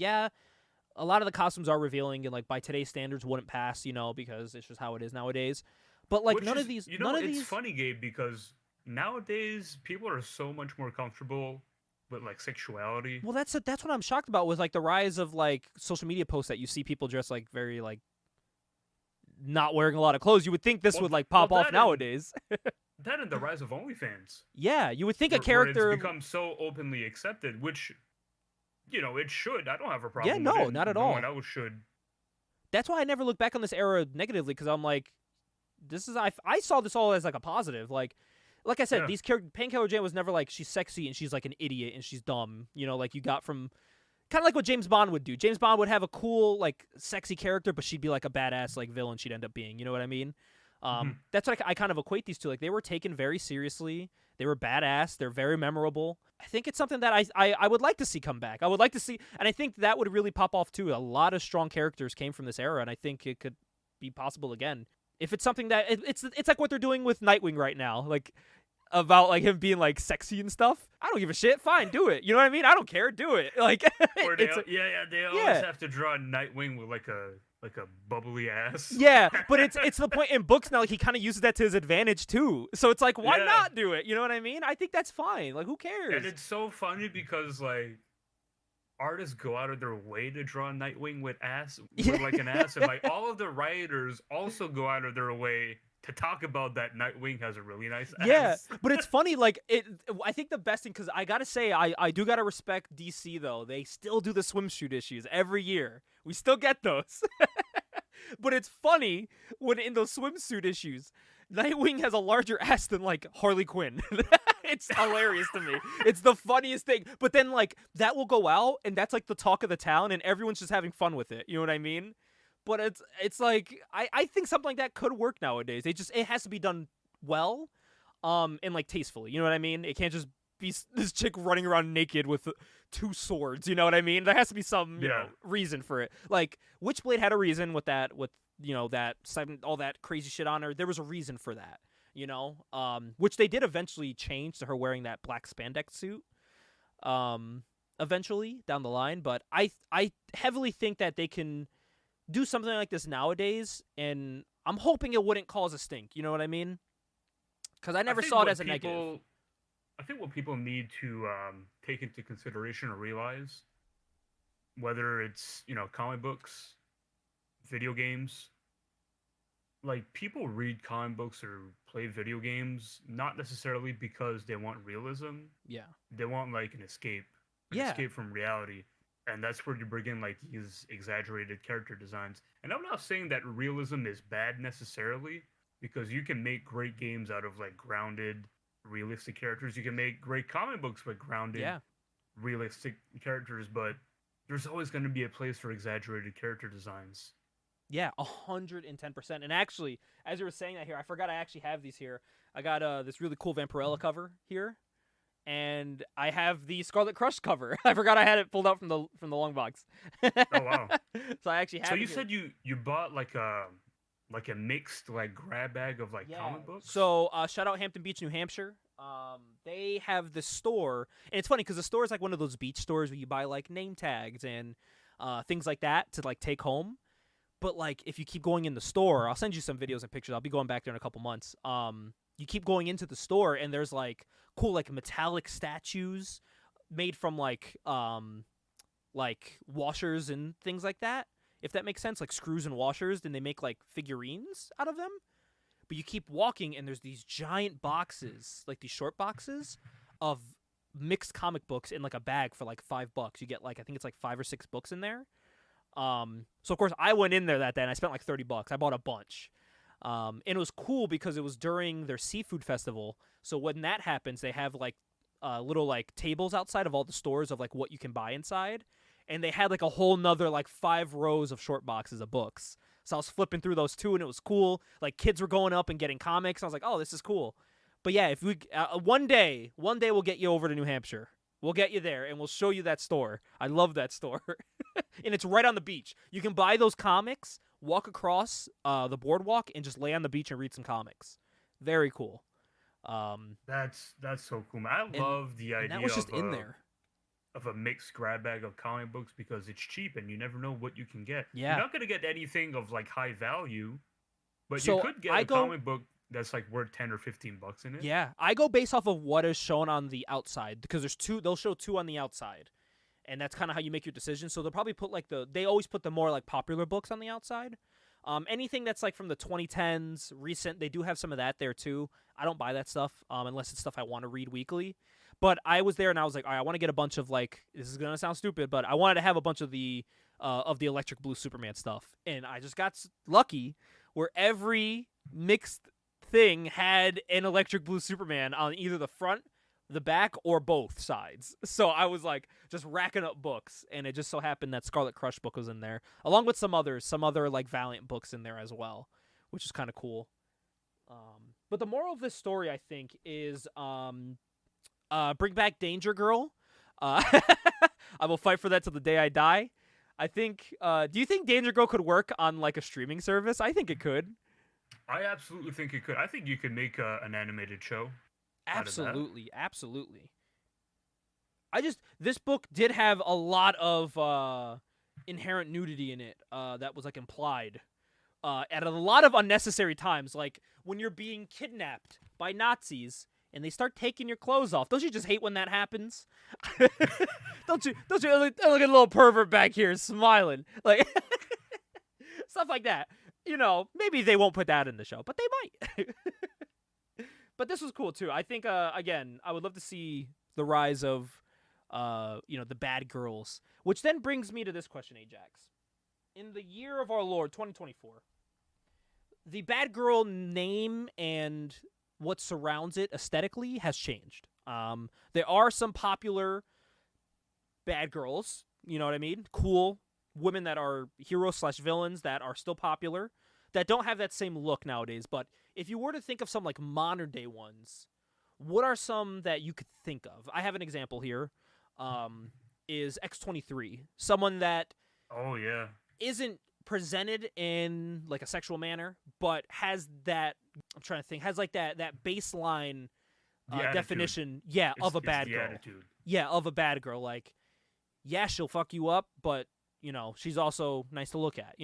Speaker 1: a lot of the costumes are revealing and like by today's standards wouldn't pass, because it's just how it is nowadays. But like none of these.
Speaker 2: It's funny, Gabe, because nowadays people are so much more comfortable with like sexuality.
Speaker 1: Well, that's what I'm shocked about with like the rise of like social media posts that you see people dressed like very like not wearing a lot of clothes. You would think this would like pop off nowadays.
Speaker 2: That and the rise of OnlyFans.
Speaker 1: Yeah, you would think a character
Speaker 2: where it's become so openly accepted, which it should. I don't have a problem.
Speaker 1: Yeah, no,
Speaker 2: with it.
Speaker 1: not at
Speaker 2: no
Speaker 1: all.
Speaker 2: One else should.
Speaker 1: That's why I never look back on this era negatively, because I'm like, I saw this all as like a positive. Like I said, these Painkiller Jane was never like she's sexy and she's like an idiot and she's dumb. Like you got from kind of like what James Bond would do. James Bond would have a cool like sexy character, but she'd be like a badass like villain. She'd end up being. You know what I mean? That's what I kind of equate these two. Like they were taken very seriously. They were badass. They're very memorable. I think it's something that I would like to see come back. I would like to see, and I think that would really pop off too. A lot of strong characters came from this era, and I think it could be possible again. If it's something that it's like what they're doing with Nightwing right now, like about like him being like sexy and stuff. I don't give a shit. Fine, do it. You know what I mean? I don't care. Do it. Like
Speaker 2: or they always have to draw Nightwing with like a bubbly ass.
Speaker 1: Yeah, but it's the point in books now. Like he kind of uses that to his advantage too. So it's like, why not do it? You know what I mean? I think that's fine. Like, who cares?
Speaker 2: And it's so funny because like artists go out of their way to draw Nightwing with like an ass, and like all of the writers also go out of their way to talk about that Nightwing has a really nice ass.
Speaker 1: Yeah, but it's funny. Like I think the best thing, because I gotta say, I do gotta respect DC though. They still do the swimsuit issues every year. We still get those. But it's funny when in those swimsuit issues, Nightwing has a larger ass than like Harley Quinn. It's hilarious to me. It's the funniest thing. But then like that will go out, and that's like the talk of the town, and everyone's just having fun with it. You know what I mean? But it's like I think something like that could work nowadays. It has to be done well, and like tastefully. You know what I mean? It can't just be this chick running around naked with 2 swords. You know what I mean? There has to be some reason for it. Like Witchblade had a reason with all that crazy shit on her. There was a reason for that, which they did eventually change to her wearing that black spandex suit, eventually down the line. But I heavily think that they can do something like this nowadays, and I'm hoping it wouldn't cause a stink. You know what I mean? Because I never saw it as a negative.
Speaker 2: I think what people need to take into consideration or realize, whether it's comic books, video games, like people read comic books or play video games not necessarily because they want realism.
Speaker 1: Yeah.
Speaker 2: They want like an escape from reality. And that's where you bring in like these exaggerated character designs. And I'm not saying that realism is bad necessarily, because you can make great games out of like grounded, realistic characters. You can make great comic books with grounded, realistic characters, but there's always going to be a place for exaggerated character designs.
Speaker 1: Yeah, 110%. And actually, as you were saying that here, I forgot I actually have these here. I got this really cool Vampirella cover here, and I have the Scarlet Crush cover. I forgot I had it pulled out from the long box.
Speaker 2: Oh wow!
Speaker 1: So I actually have.
Speaker 2: So you said you bought like a mixed like grab bag of like comic books.
Speaker 1: So shout out Hampton Beach, New Hampshire. They have this store, and it's funny because the store is like one of those beach stores where you buy like name tags and things like that to like take home. But like if you keep going in the store, I'll send you some videos and pictures. I'll be going back there in a couple months. You keep going into the store, and there's like cool like metallic statues made from like washers and things like that. If that makes sense, like screws and washers, then they make like figurines out of them. But you keep walking, and there's these giant boxes, like these short boxes of mixed comic books in like a bag for like $5. You get like, I think it's like 5 or 6 books in there. So of course I went in there that day and I spent like $30. I bought a bunch. And it was cool because it was during their seafood festival. So when that happens, they have like little like tables outside of all the stores of like what you can buy inside. And they had like a whole nother like 5 rows of short boxes of books. So I was flipping through those too, and it was cool. Like kids were going up and getting comics. I was like, oh, this is cool. But yeah, if we one day we'll get you over to New Hampshire. We'll get you there, and we'll show you that store. I love that store. And it's right on the beach. You can buy those comics, walk across the boardwalk, and just lay on the beach and read some comics. Very cool.
Speaker 2: That's so cool, man. I love the idea
Speaker 1: that was just in there.
Speaker 2: Of a mixed grab bag of comic books because it's cheap and you never know what you can get.
Speaker 1: Yeah.
Speaker 2: You're not going to get anything of like high value, but
Speaker 1: So
Speaker 2: you could get a comic book that's like worth 10 or 15 bucks in it.
Speaker 1: Yeah, I go based off of what is shown on the outside because there's 2. They'll show 2 on the outside, and that's kind of how you make your decision. So they'll probably put like they always put the more like popular books on the outside. Anything that's like from the 2010s, recent, they do have some of that there too. I don't buy that stuff unless it's stuff I want to read weekly. But I was there and I was like, all right, I want to get a bunch of like, this is gonna sound stupid, but I wanted to have a bunch of the Electric Blue Superman stuff, and I just got lucky where every mixed thing had an Electric Blue Superman on either the front, the back, or both sides. So I was like just racking up books, and it just so happened that Scarlet Crush book was in there, along with some other like Valiant books in there as well, which is kind of cool. But the moral of this story, I think, is bring back Danger Girl. I will fight for that till the day I die. I think. Do you think Danger Girl could work on like a streaming service? I think it could.
Speaker 2: I absolutely think it could. I think you could make an animated show.
Speaker 1: Absolutely. This book did have a lot of inherent nudity in it that was like implied at a lot of unnecessary times, like when you're being kidnapped by Nazis and they start taking your clothes off. Don't you just hate when that happens? Don't you look at a little pervert back here smiling, like stuff like that. Maybe they won't put that in the show, but they might. But this was cool too. I think again, I would love to see the rise of the bad girls, which then brings me to this question, Ajax. In the year of our Lord 2024, the bad girl name and what surrounds it aesthetically has changed. There are some popular bad girls, you know what I mean? Cool women that are heroes/villains that are still popular, that don't have that same look nowadays. But if you were to think of some like modern day ones, what are some that you could think of? I have an example here. Is X-23, someone that
Speaker 2: isn't
Speaker 1: presented in like a sexual manner, but has that, I'm trying to think, has like that baseline definition, of a bad girl.
Speaker 2: Attitude.
Speaker 1: Yeah, of a bad girl. Like, yeah, she'll fuck you up, but she's also nice to look at.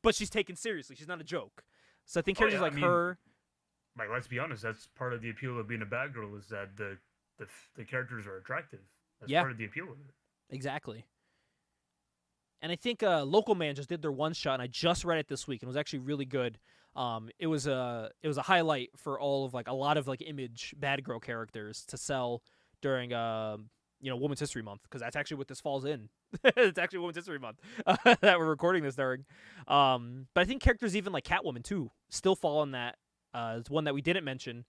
Speaker 1: But she's taken seriously. She's not a joke. So I think characters her.
Speaker 2: Like, let's be honest. That's part of the appeal of being a bad girl, is that the characters are attractive. That's part of the appeal of it.
Speaker 1: Exactly. And I think Local Man just did their one shot, and I just read it this week, and it was actually really good. It was a highlight for all of like a lot of like Image bad girl characters to sell during Women's History Month, because that's actually what this falls in. It's actually Women's History Month that we're recording this during. But I think characters even like Catwoman too still fall in that. It's one that we didn't mention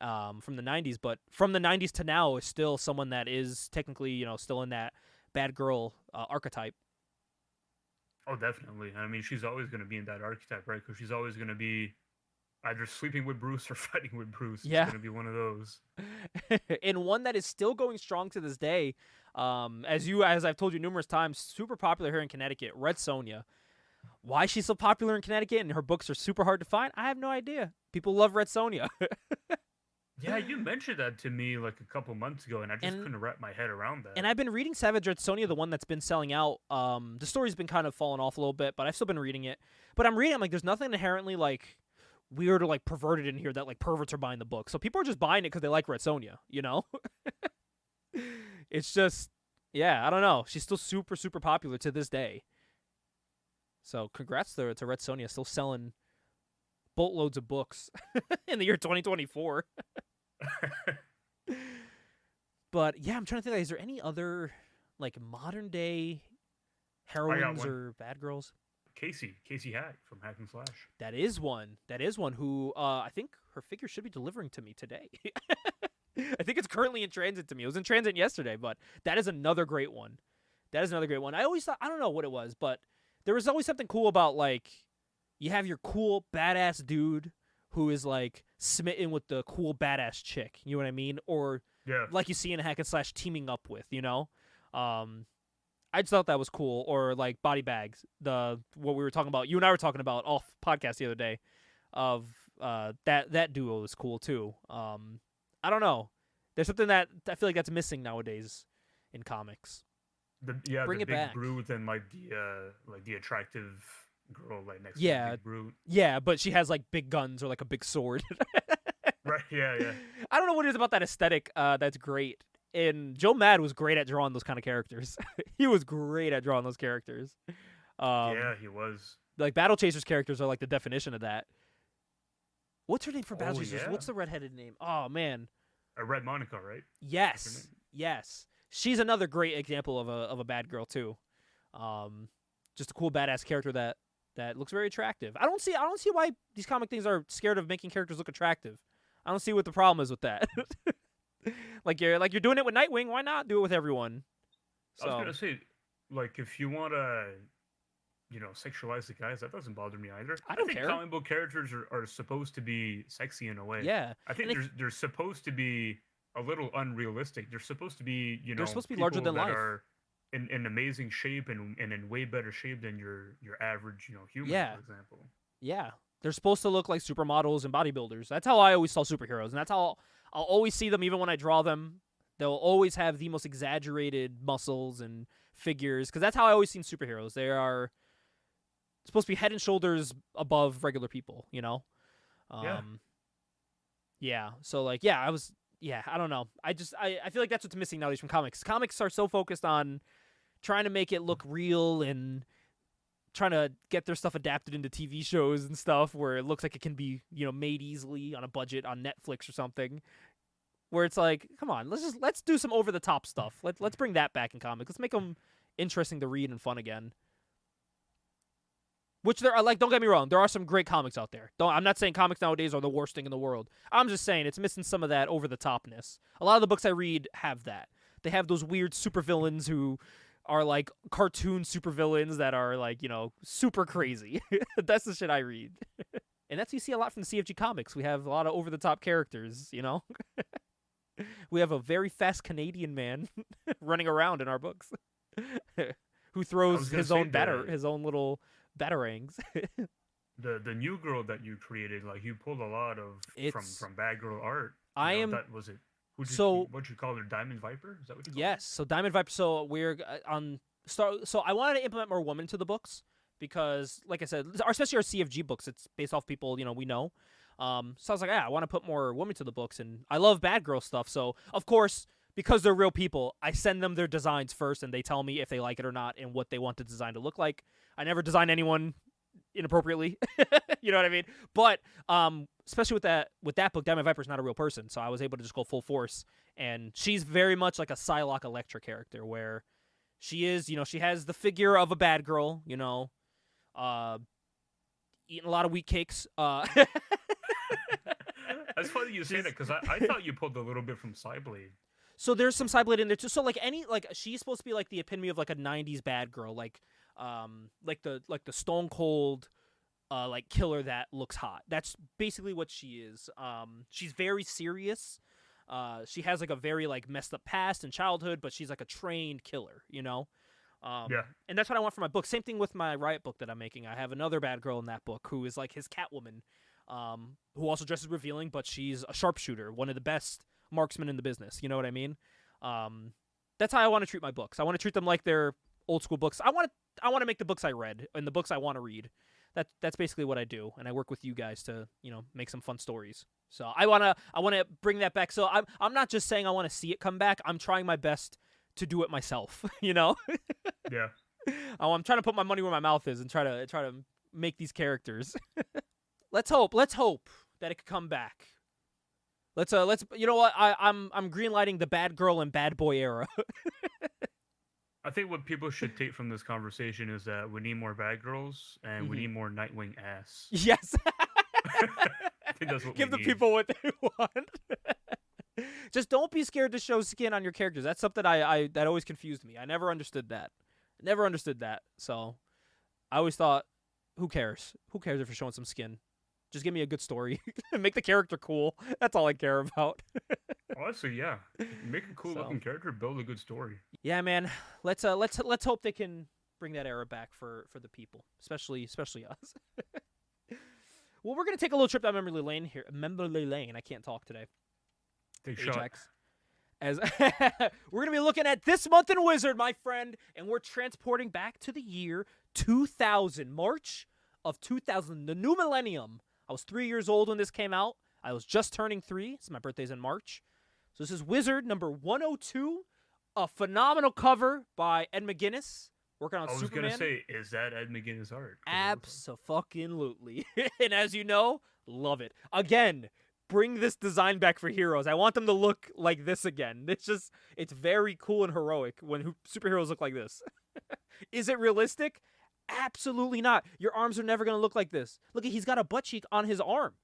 Speaker 1: from the 90s, but from the 90s to now is still someone that is technically still in that bad girl archetype.
Speaker 2: Oh, definitely. I mean, she's always going to be in that archetype, right? Because she's always going to be either sleeping with Bruce or fighting with Bruce.
Speaker 1: Yeah.
Speaker 2: It's going to be one of those.
Speaker 1: And one that is still going strong to this day, as I've told you numerous times, super popular here in Connecticut, Red Sonja. Why she's so popular in Connecticut and her books are super hard to find, I have no idea. People love Red Sonja.
Speaker 2: Yeah, you mentioned that to me like a couple months ago, and I just couldn't wrap my head around that.
Speaker 1: And I've been reading Savage Red Sonja, the one that's been selling out. The story's been kind of falling off a little bit, but I've still been reading it. But I'm reading, I'm like, there's nothing inherently like weird or like perverted in here that like perverts are buying the book. So people are just buying it because they like Red Sonja, It's just, I don't know. She's still super, super popular to this day. So congrats to Red Sonja, still selling boatloads of books in the year 2024. But yeah, I'm trying to think, like, is there any other like modern day heroines or bad girls?
Speaker 2: Casey Hack from Hack and Slash.
Speaker 1: That is one who I think her figure should be delivering to me today. I think it's currently in transit to me. It was in transit yesterday, but that is another great one. I always thought, I don't know what it was, but there was always something cool about like you have your cool badass dude who is like smitten with the cool badass chick, you know what I mean? Or like you see in Hack and Slash teaming up with, I just thought that was cool. Or like Body Bags, what we were talking about, you and I were talking about off podcast the other day, of that duo is cool too. I don't know. There's something that I feel like that's missing nowadays in comics. Bring it
Speaker 2: big
Speaker 1: back.
Speaker 2: Brute and like the attractive girl like next to the big Brute.
Speaker 1: Yeah, but she has like big guns or like a big sword.
Speaker 2: Right, yeah.
Speaker 1: I don't know what it is about that aesthetic that's great. And Joe Mad was great at drawing those kind of characters. He was great at drawing those characters.
Speaker 2: Yeah, he was.
Speaker 1: Like Battle Chasers characters are like the definition of that. What's her name for Battle Chasers?
Speaker 2: Yeah?
Speaker 1: What's the redheaded name? Oh man.
Speaker 2: Red Monica, right?
Speaker 1: Yes. She's another great example of a bad girl too. Just a cool badass character that looks very attractive. I don't see why these comic things are scared of making characters look attractive. I don't see what the problem is with that. like you're doing it with Nightwing, why not do it with everyone? So,
Speaker 2: I was gonna say, like, if you wanna, sexualize the guys, that doesn't bother me either.
Speaker 1: I think
Speaker 2: care. Comic book characters are supposed to be sexy in a way.
Speaker 1: Yeah.
Speaker 2: I think they're supposed to be a little unrealistic. They're supposed to be,
Speaker 1: they're supposed to be larger than life.
Speaker 2: Are in amazing shape and in way better shape than your average, human, for example.
Speaker 1: Yeah. They're supposed to look like supermodels and bodybuilders. That's how I always saw superheroes, and that's how I'll always see them even when I draw them. They'll always have the most exaggerated muscles and figures, because that's how I always seen superheroes. They are supposed to be head and shoulders above regular people, Yeah. So like, I don't know. I feel like that's what's missing nowadays from comics. Comics are so focused on trying to make it look real and trying to get their stuff adapted into TV shows and stuff where it looks like it can be, made easily on a budget on Netflix or something. Where it's like, come on, let's do some over the top stuff. Let's bring that back in comics. Let's make them interesting to read and fun again. Which there are, like, don't get me wrong, there are some great comics out there. I'm not saying comics nowadays are the worst thing in the world. I'm just saying it's missing some of that over the topness. A lot of the books I read have that. They have those weird supervillains who are like cartoon supervillains that are like, super crazy. That's the shit I read. And that's what you see a lot from the CFG comics. We have a lot of over the top characters, We have a very fast Canadian man running around in our books. who
Speaker 2: I
Speaker 1: throws
Speaker 2: was gonna
Speaker 1: his
Speaker 2: say
Speaker 1: own little batarangs.
Speaker 2: the new girl that you created, like you pulled a lot of
Speaker 1: It's
Speaker 2: from Bad Girl art.
Speaker 1: I am
Speaker 2: That was it.
Speaker 1: so
Speaker 2: What'd you call her? Diamond Viper? Is that what you called her?
Speaker 1: yes. So Diamond Viper. So we're on start. So I wanted to implement more women to the books because, like I said, especially our CFG books, it's based off people we know. So I was like, I want to put more women to the books, and I love Bad Girl stuff. So of course, because they're real people, I send them their designs first, and they tell me if they like it or not and what they want the design to look like. I never design anyone inappropriately. You know what I mean? But especially with that book, Diamond Viper's not a real person, so I was able to just go full force. And she's very much like a Psylocke Electra character, where she is, she has the figure of a bad girl, eating a lot of wheat cakes.
Speaker 2: That's funny you say that because I thought you pulled a little bit from Cyblade.
Speaker 1: So there's some Cyblade in there too. So like she's supposed to be like the epitome of like a '90s bad girl, like the stone cold like killer that looks hot. That's basically what she is. She's very serious. She has like a very like messed up past and childhood, but she's like a trained killer,
Speaker 2: Yeah.
Speaker 1: And that's what I want for my book. Same thing with my Riot book that I'm making. I have another bad girl in that book who is like his Catwoman, who also dresses revealing, but she's a sharpshooter, one of the best marksmen in the business. You know what I mean? That's how I want to treat my books. I want to treat them like they're old school books. I want to make the books I read and the books I want to read. That's basically what I do, and I work with you guys to make some fun stories. So I wanna bring that back. So I'm not just saying I want to see it come back. I'm trying my best to do it myself.
Speaker 2: Yeah.
Speaker 1: I'm trying to put my money where my mouth is and try to make these characters. Let's hope that it could come back. Let's you know what, I'm greenlighting the bad girl and bad boy era.
Speaker 2: I think what people should take from this conversation is that we need more bad girls and we need more Nightwing ass.
Speaker 1: Yes.
Speaker 2: I think that's what
Speaker 1: Give the
Speaker 2: need.
Speaker 1: people what they want. Just don't be scared to show skin on your characters. That's something that always confused me. I never understood that. So I always thought, who cares? Who cares if you're showing some skin? Just give me a good story. Make the character cool. That's all I care about.
Speaker 2: Honestly, yeah. Make a cool looking character, build a good story.
Speaker 1: Yeah, man. Let's hope they can bring that era back for the people, especially us. Well, we're gonna take a little trip down memory lane here. Memory lane. I can't talk today.
Speaker 2: Take shot.
Speaker 1: Ajax. As we're gonna be looking at this month in Wizard, my friend, and we're transporting back to the year 2000, March of 2000, the new millennium. I was 3 years old when this came out. I was just turning 3, so my birthday's in March. So this is Wizard number 102, a phenomenal cover by Ed McGuinness, working on Superman.
Speaker 2: I was gonna say, is that Ed McGuinness art?
Speaker 1: Abso-fucking-lutely. And as you know, love it. Again, bring this design back for heroes. I want them to look like this again. It's very cool and heroic when superheroes look like this. Is it realistic? Absolutely not. Your arms are never going to look like this. Look, he's got a butt cheek on his arm.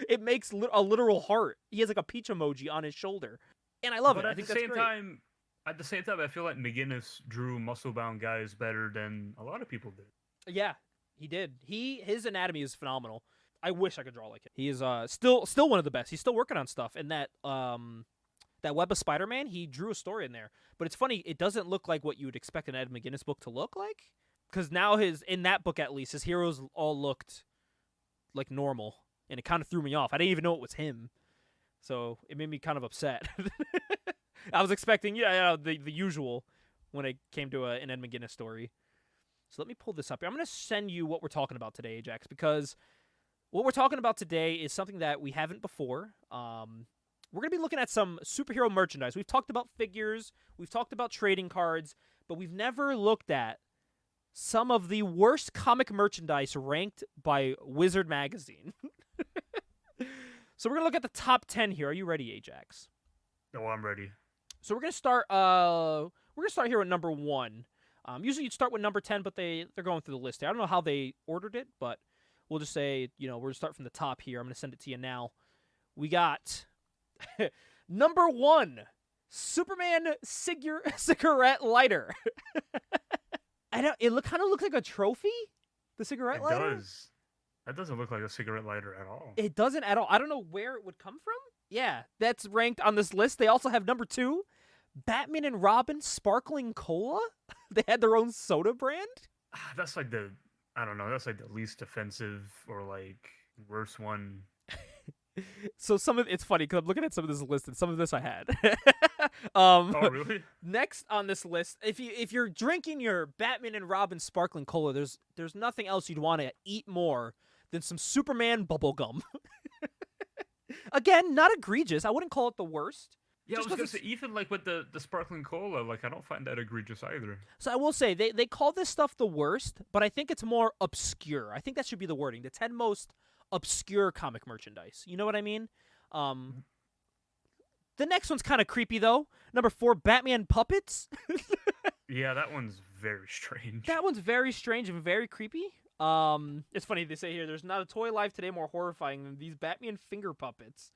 Speaker 1: It makes a literal heart. He has like a peach emoji on his shoulder. And I love it. I think that's great.
Speaker 2: At the same time, I feel like McGuinness drew muscle-bound guys better than a lot of people did.
Speaker 1: Yeah, he did. His anatomy is phenomenal. I wish I could draw like him. He is still one of the best. He's still working on stuff. And that Web of Spider-Man, he drew a story in there. But it's funny, it doesn't look like what you would expect an Ed McGuinness book to look like. Because now in that book at least, his heroes all looked like normal. And it kind of threw me off. I didn't even know it was him. So it made me kind of upset. I was expecting the usual when it came to an Ed McGuinness story. So let me pull this up here. I'm going to send you what we're talking about today, Ajax, because what we're talking about today is something that we haven't before. We're going to be looking at some superhero merchandise. We've talked about figures. We've talked about trading cards. But we've never looked at some of the worst comic merchandise ranked by Wizard Magazine. So we're going to look at the top 10 here. Are you ready, Ajax?
Speaker 2: No, I'm ready.
Speaker 1: So we're going to start here at number 1. Usually you'd start with number 10, but they're going through the list here. I don't know how they ordered it, but we'll just say, we're going to start from the top here. I'm going to send it to you now. We got number 1, Superman cigarette lighter. It kind of looks like a trophy, the cigarette lighter.
Speaker 2: It does. That doesn't look like a cigarette lighter at all.
Speaker 1: It doesn't at all. I don't know where it would come from. Yeah, that's ranked on this list. They also have number 2, Batman and Robin Sparkling Cola? They had their own soda brand?
Speaker 2: That's like I don't know. That's like the least offensive or like worst one.
Speaker 1: So it's funny because I'm looking at some of this list and some of this I had.
Speaker 2: Oh, really?
Speaker 1: Next on this list, if you're drinking your Batman and Robin Sparkling Cola, there's nothing else you'd want to eat more than some Superman bubble gum. Again, not egregious. I wouldn't call it the worst.
Speaker 2: Yeah,
Speaker 1: Just
Speaker 2: I was
Speaker 1: 'cause
Speaker 2: gonna say, even like with the sparkling cola, like I don't find that egregious either.
Speaker 1: So I will say they call this stuff the worst, but I think it's more obscure. I think that should be the wording. The 10 most obscure comic merchandise. You know what I mean? The next one's kind of creepy though. Number 4, Batman puppets.
Speaker 2: Yeah, that one's very strange.
Speaker 1: That one's very strange and very creepy. It's funny they say here, there's not a toy alive today more horrifying than these Batman finger puppets.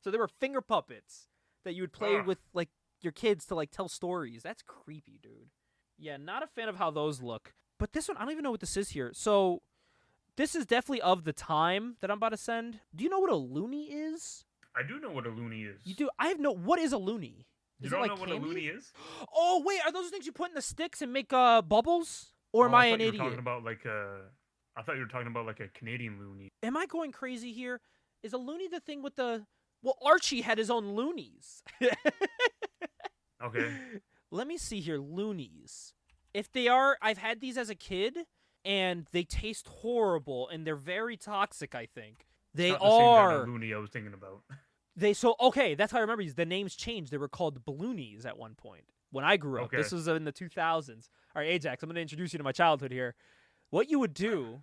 Speaker 1: So there were finger puppets that you would play with like your kids to like tell stories. That's creepy, dude. Yeah, not a fan of how those look. But this one, I don't even know what this is here. So this is definitely of the time that I'm about to send. Do you know what a loony is?
Speaker 2: I do know what a loony is.
Speaker 1: You do? I have no. What is a loony?
Speaker 2: You
Speaker 1: Is
Speaker 2: don't
Speaker 1: it like
Speaker 2: know what
Speaker 1: candy?
Speaker 2: a loony is?
Speaker 1: Oh wait, are those things you put in the sticks and make bubbles? Or am I an
Speaker 2: You were
Speaker 1: idiot?
Speaker 2: talking about like I thought you were talking about like a Canadian loony.
Speaker 1: Am I going crazy here? Is a loony the thing with the? Well, Archie had his own loonies.
Speaker 2: Okay.
Speaker 1: Let me see here, loonies. If they are, I've had these as a kid, and they taste horrible, and they're very toxic. I think they
Speaker 2: Not the same kind
Speaker 1: are.
Speaker 2: of loony I was thinking about.
Speaker 1: Okay, that's how I remember these. The names changed. They were called balloonies at one point when I grew up.
Speaker 2: Okay.
Speaker 1: This was in the 2000s. All right, Ajax, I'm going to introduce you to my childhood here. What you would do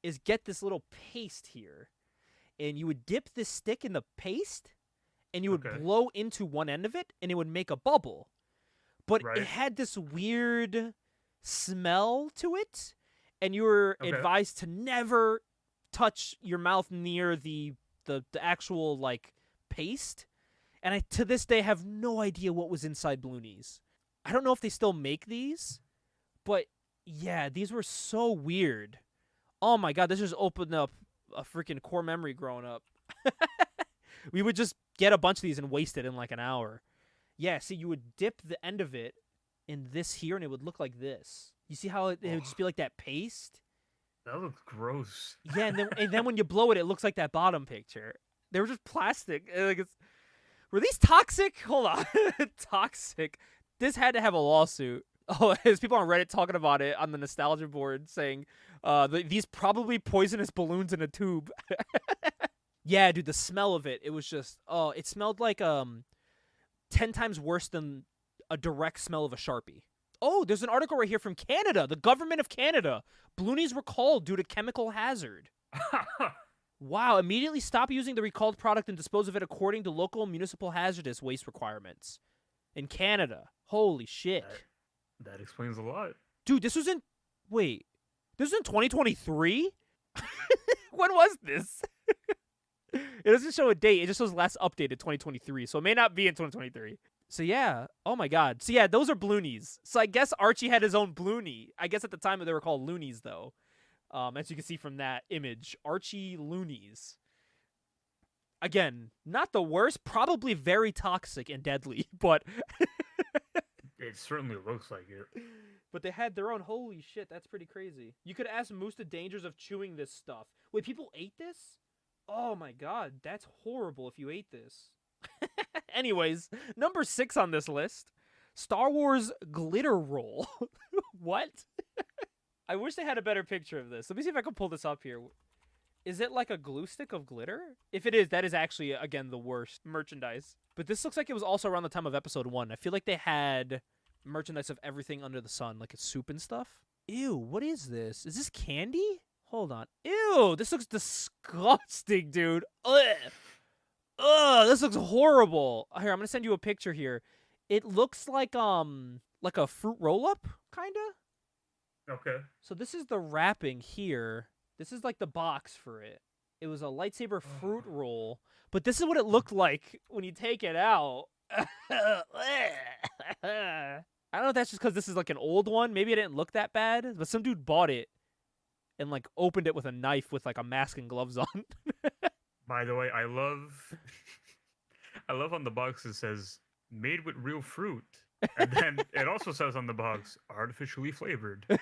Speaker 1: is get this little paste here, and you would dip this stick in the paste, and you would blow into one end of it, and it would make a bubble. But it had this weird smell to it, and you were advised to never touch your mouth near the actual like paste. And I to this day have no idea what was inside Bloonies. I don't know if they still make these, but yeah, these were so weird. Oh my god, this just opened up a freaking core memory growing up. We would just get a bunch of these and waste it in like an hour. Yeah, see, you would dip the end of it in this here, and it would look like this. You see how it would just be like that paste?
Speaker 2: That looks gross.
Speaker 1: Yeah, and then when you blow it, it looks like that bottom picture. They were just plastic. Were these toxic? Hold on. Toxic. This had to have a lawsuit. Oh, there's people on Reddit talking about it on the nostalgia board saying, these probably poisonous balloons in a tube. Yeah, dude, the smell of it, it was just, it smelled like 10 times worse than a direct smell of a Sharpie. Oh, there's an article right here from Canada, the government of Canada. Bloonies recalled due to chemical hazard. Wow, immediately stop using the recalled product and dispose of it according to local municipal hazardous waste requirements. In Canada. Holy shit.
Speaker 2: That explains a lot.
Speaker 1: Dude, this was in 2023? When was this? It doesn't show a date. It just shows last updated 2023. So it may not be in 2023. So yeah. Oh my god. So yeah, those are Bloonies. So I guess Archie had his own Bloonie. I guess at the time they were called Loonies though. As you can see from that image. Archie Loonies. Again, not the worst. Probably very toxic and deadly. But
Speaker 2: it certainly looks like it.
Speaker 1: But they had their own. Holy shit, that's pretty crazy. You could ask Moose the dangers of chewing this stuff. Wait, people ate this? Oh my god, that's horrible if you ate this. Anyways, number 6 on this list, Star Wars glitter roll. What? I wish they had a better picture of this. Let me see if I can pull this up here. Is it like a glue stick of glitter? If it is, that is actually, again, the worst merchandise. But this looks like it was also around the time of episode 1. I feel like they had merchandise of everything under the sun, like a soup and stuff. Ew, what is this? Is this candy? Hold on. Ew, this looks disgusting, dude. Ugh. Ugh, this looks horrible. Here, I'm gonna send you a picture here. It looks like a fruit roll-up, kinda.
Speaker 2: Okay.
Speaker 1: So this is the wrapping here. This is like the box for it. It was a lightsaber fruit roll, but this is what it looked like when you take it out. I don't know if that's just because this is like an old one. Maybe it didn't look that bad, but some dude bought it and like opened it with a knife with like a mask and gloves on.
Speaker 2: By the way, I love on the box it says made with real fruit. And then it also says on the box, artificially flavored. It's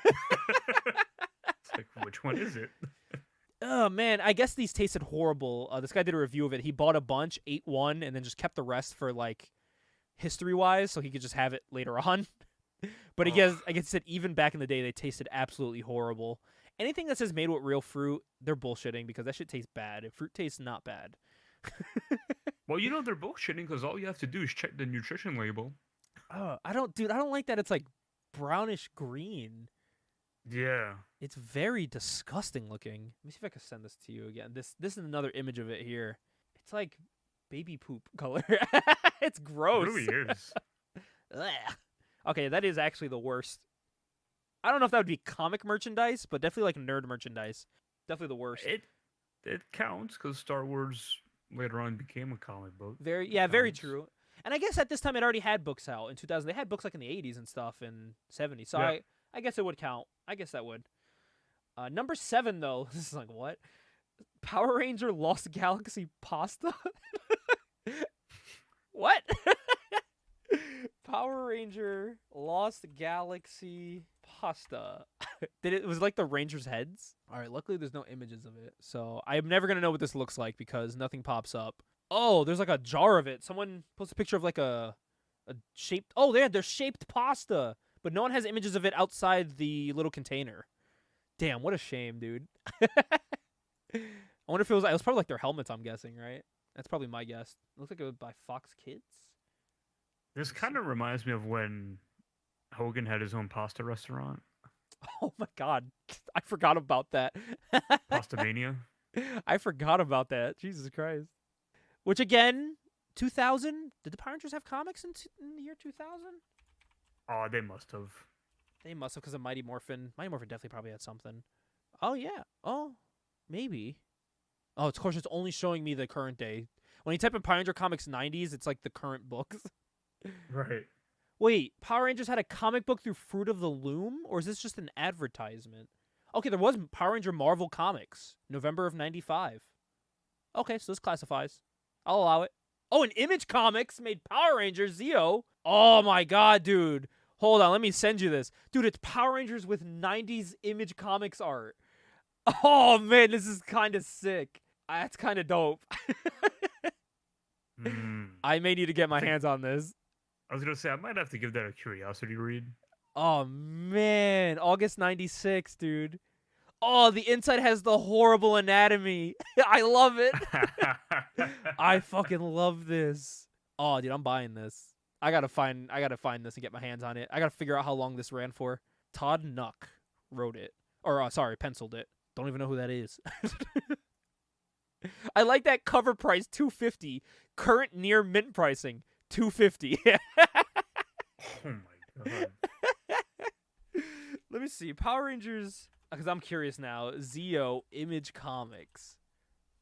Speaker 2: like, which one is it?
Speaker 1: Oh, man. I guess these tasted horrible. This guy did a review of it. He bought a bunch, ate one, and then just kept the rest for, like, history-wise, so he could just have it later on. But I guess he said even back in the day, they tasted absolutely horrible. Anything that says made with real fruit, they're bullshitting because that shit tastes bad. Fruit tastes not bad.
Speaker 2: Well, they're bullshitting because all you have to do is check the nutrition label.
Speaker 1: I don't like that it's like brownish green.
Speaker 2: Yeah.
Speaker 1: It's very disgusting looking. Let me see if I can send this to you again. This is another image of it here. It's like baby poop color. It's gross.
Speaker 2: It really is.
Speaker 1: Okay, that is actually the worst. I don't know if that would be comic merchandise, but definitely like nerd merchandise. Definitely the worst.
Speaker 2: It counts because Star Wars later on became a comic book.
Speaker 1: Very true. And I guess at this time it already had books out in 2000. They had books like in the 80s and stuff and 70s. So
Speaker 2: yeah.
Speaker 1: I guess it would count. I guess that would. Number 7 though. This is like what? Power Ranger Lost Galaxy pasta? What? Power Ranger Lost Galaxy pasta. Was it like the Rangers' heads? All right, luckily there's no images of it. So I'm never going to know what this looks like because nothing pops up. Oh, there's like a jar of it. Someone posted a picture of like a shaped... Oh, they're shaped pasta. But no one has images of it outside the little container. Damn, what a shame, dude. I wonder if it was probably like their helmets, I'm guessing, right? That's probably my guess. It looks like it was by Fox Kids.
Speaker 2: This kind of reminds me of when Hogan had his own pasta restaurant.
Speaker 1: Oh my god. I forgot about that.
Speaker 2: Pastamania.
Speaker 1: I forgot about that. Jesus Christ. Which again, 2000? Did the Power Rangers have comics in the year 2000?
Speaker 2: Oh, they must have.
Speaker 1: They must have because of Mighty Morphin. Mighty Morphin definitely probably had something. Oh yeah. Oh, maybe. Oh, of course it's only showing me the current day. When you type in Power Ranger Comics 90s, it's like the current books.
Speaker 2: Right.
Speaker 1: Wait, Power Rangers had a comic book through Fruit of the Loom? Or is this just an advertisement? Okay, there was Power Ranger Marvel Comics, November of 95. Okay, so this classifies. I'll allow it. Oh, and Image Comics made Power Rangers Zeo. Oh my god, dude. Hold on, let me send you this. Dude, it's Power Rangers with 90s Image Comics art. Oh man, this is kind of sick. That's kind of dope. I may need to get my hands on this.
Speaker 2: I was going to say, I might have to give that a curiosity read.
Speaker 1: Oh, man. August 96, dude. Oh, the inside has the horrible anatomy. I love it. I fucking love this. Oh, dude, I'm buying this. I gotta find this and get my hands on it. I gotta figure out how long this ran for. Todd Nuck wrote it. Or, penciled it. Don't even know who that is. I like that cover price, $250. Current near mint pricing, $250.
Speaker 2: Oh my god.
Speaker 1: Let me see. Power Rangers, because I'm curious now. Zeo Image Comics.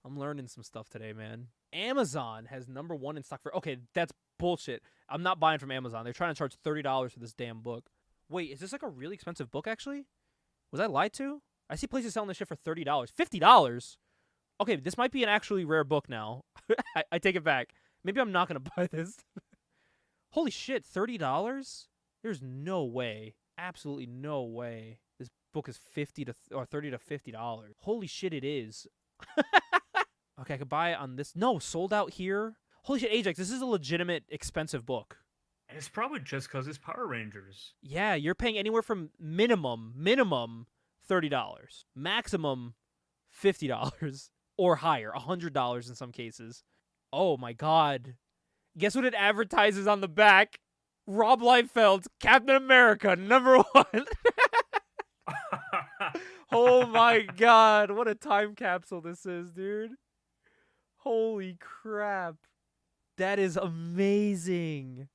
Speaker 1: I'm learning some stuff today, man. Amazon has number 1 in stock for... Okay, that's bullshit. I'm not buying from Amazon. They're trying to charge $30 for this damn book. Wait, is this like a really expensive book, actually? Was I lied to? I see places selling this shit for $30. $50? Okay, this might be an actually rare book now. I take it back. Maybe I'm not going to buy this. Holy shit, $30? There's no way. Absolutely no way. This book is $30 to $50. Holy shit, it is. Okay, I could buy it on this. No, sold out here. Holy shit, Ajax, this is a legitimate expensive book.
Speaker 2: And it's probably just because it's Power Rangers.
Speaker 1: Yeah, you're paying anywhere from minimum $30, maximum $50 or higher, $100 in some cases. Oh my god. Guess what it advertises on the back? Rob Liefeld's Captain America, number 1. Oh my god, what a time capsule this is, dude. Holy crap. That is amazing.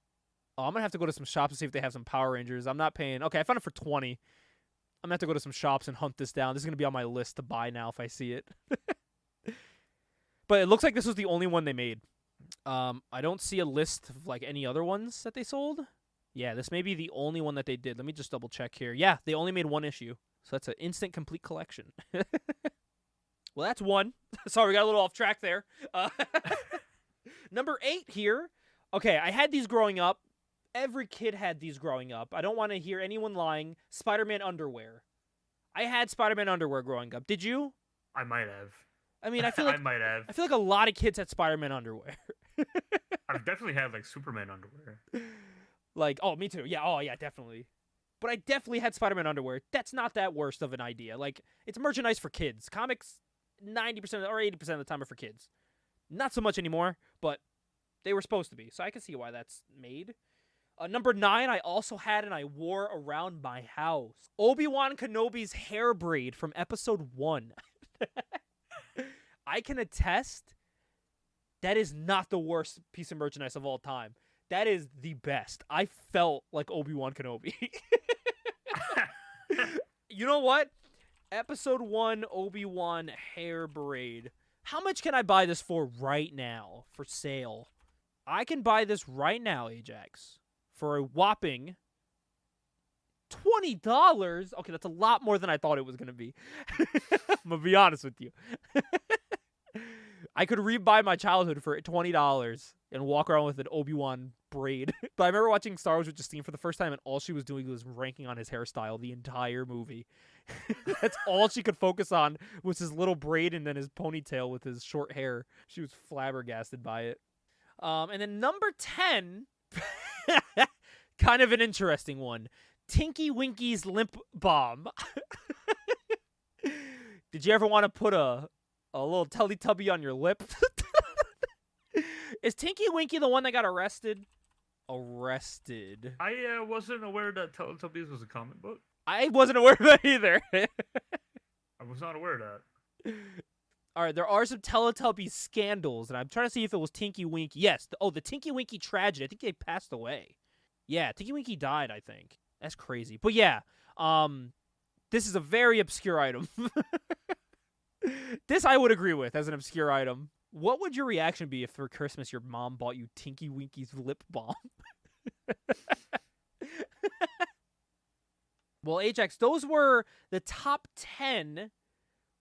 Speaker 1: Oh, I'm going to have to go to some shops and see if they have some Power Rangers. I'm not paying... Okay, I found it for $20. I'm going to have to go to some shops and hunt this down. This is going to be on my list to buy now if I see it. But it looks like this was the only one they made. I don't see a list of like any other ones that they sold. Yeah, this may be the only one that they did. Let me just double check here. Yeah, they only made 1 issue. So that's an instant complete collection. Well, that's 1. Sorry, we got a little off track there. Number 8 here. Okay, I had these growing up. Every kid had these growing up. I don't want to hear anyone lying. Spider-Man underwear. I had Spider-Man underwear growing up. Did you?
Speaker 2: I might have.
Speaker 1: I mean, I feel
Speaker 2: I
Speaker 1: like
Speaker 2: might have.
Speaker 1: a lot of kids had Spider-Man underwear.
Speaker 2: I've definitely had like Superman underwear.
Speaker 1: Like, oh, me too. Yeah, oh yeah, definitely. But I definitely had Spider-Man underwear. That's not that worst of an idea. Like, it's merchandise for kids. Comics 90% or 80% of the time are for kids. Not so much anymore, but they were supposed to be. So I can see why that's made. Number 9, I also had and I wore around my house. Obi-Wan Kenobi's hair braid from episode 1. I can attest that is not the worst piece of merchandise of all time. That is the best. I felt like Obi-Wan Kenobi. You know what? Episode 1 Obi-Wan hair braid. How much can I buy this for right now for sale? I can buy this right now, Ajax, for a whopping $20. Okay, that's a lot more than I thought it was going to be. I'm going to be honest with you. I could rebuy my childhood for $20 and walk around with an Obi-Wan braid. But I remember watching Star Wars with Justine for the first time, and all she was doing was ranking on his hairstyle the entire movie. That's all she could focus on was his little braid and then his ponytail with his short hair. She was flabbergasted by it. And then number 10, kind of an interesting one. Tinky Winky's lip balm. Did you ever want to put a little Teletubby on your lip? Is Tinky Winky the one that got arrested? Arrested.
Speaker 2: I wasn't aware that Teletubbies was a comic book.
Speaker 1: I wasn't aware of that either.
Speaker 2: I was not aware of that.
Speaker 1: All right, there are some Teletubby scandals, and I'm trying to see if it was Tinky Winky. Yes. The Tinky Winky tragedy. I think they passed away. Yeah, Tinky Winky died, I think. That's crazy. But yeah, this is a very obscure item. This I would agree with as an obscure item. What would your reaction be if for Christmas your mom bought you Tinky Winky's lip balm? Well, Ajax, those were the top 10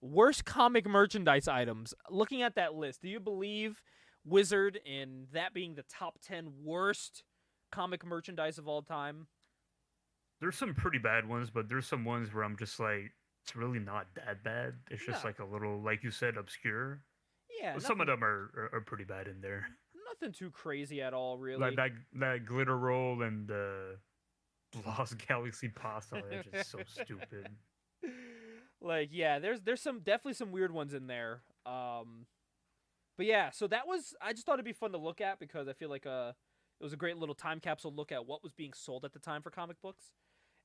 Speaker 1: worst comic merchandise items. Looking at that list, do you believe Wizard in that being the top 10 worst comic merchandise of all time?
Speaker 2: There's some pretty bad ones, but there's some ones where I'm just like, it's really not that bad. It's just like a little, like you said, obscure.
Speaker 1: Yeah.
Speaker 2: Some of them are pretty bad in there.
Speaker 1: Nothing too crazy at all, really.
Speaker 2: Like that glitter roll and the Lost Galaxy pasta. They're just so stupid.
Speaker 1: Like, yeah, there's definitely some weird ones in there. But yeah, so that was, I just thought it'd be fun to look at because I feel like it was a great little time capsule look at what was being sold at the time for comic books.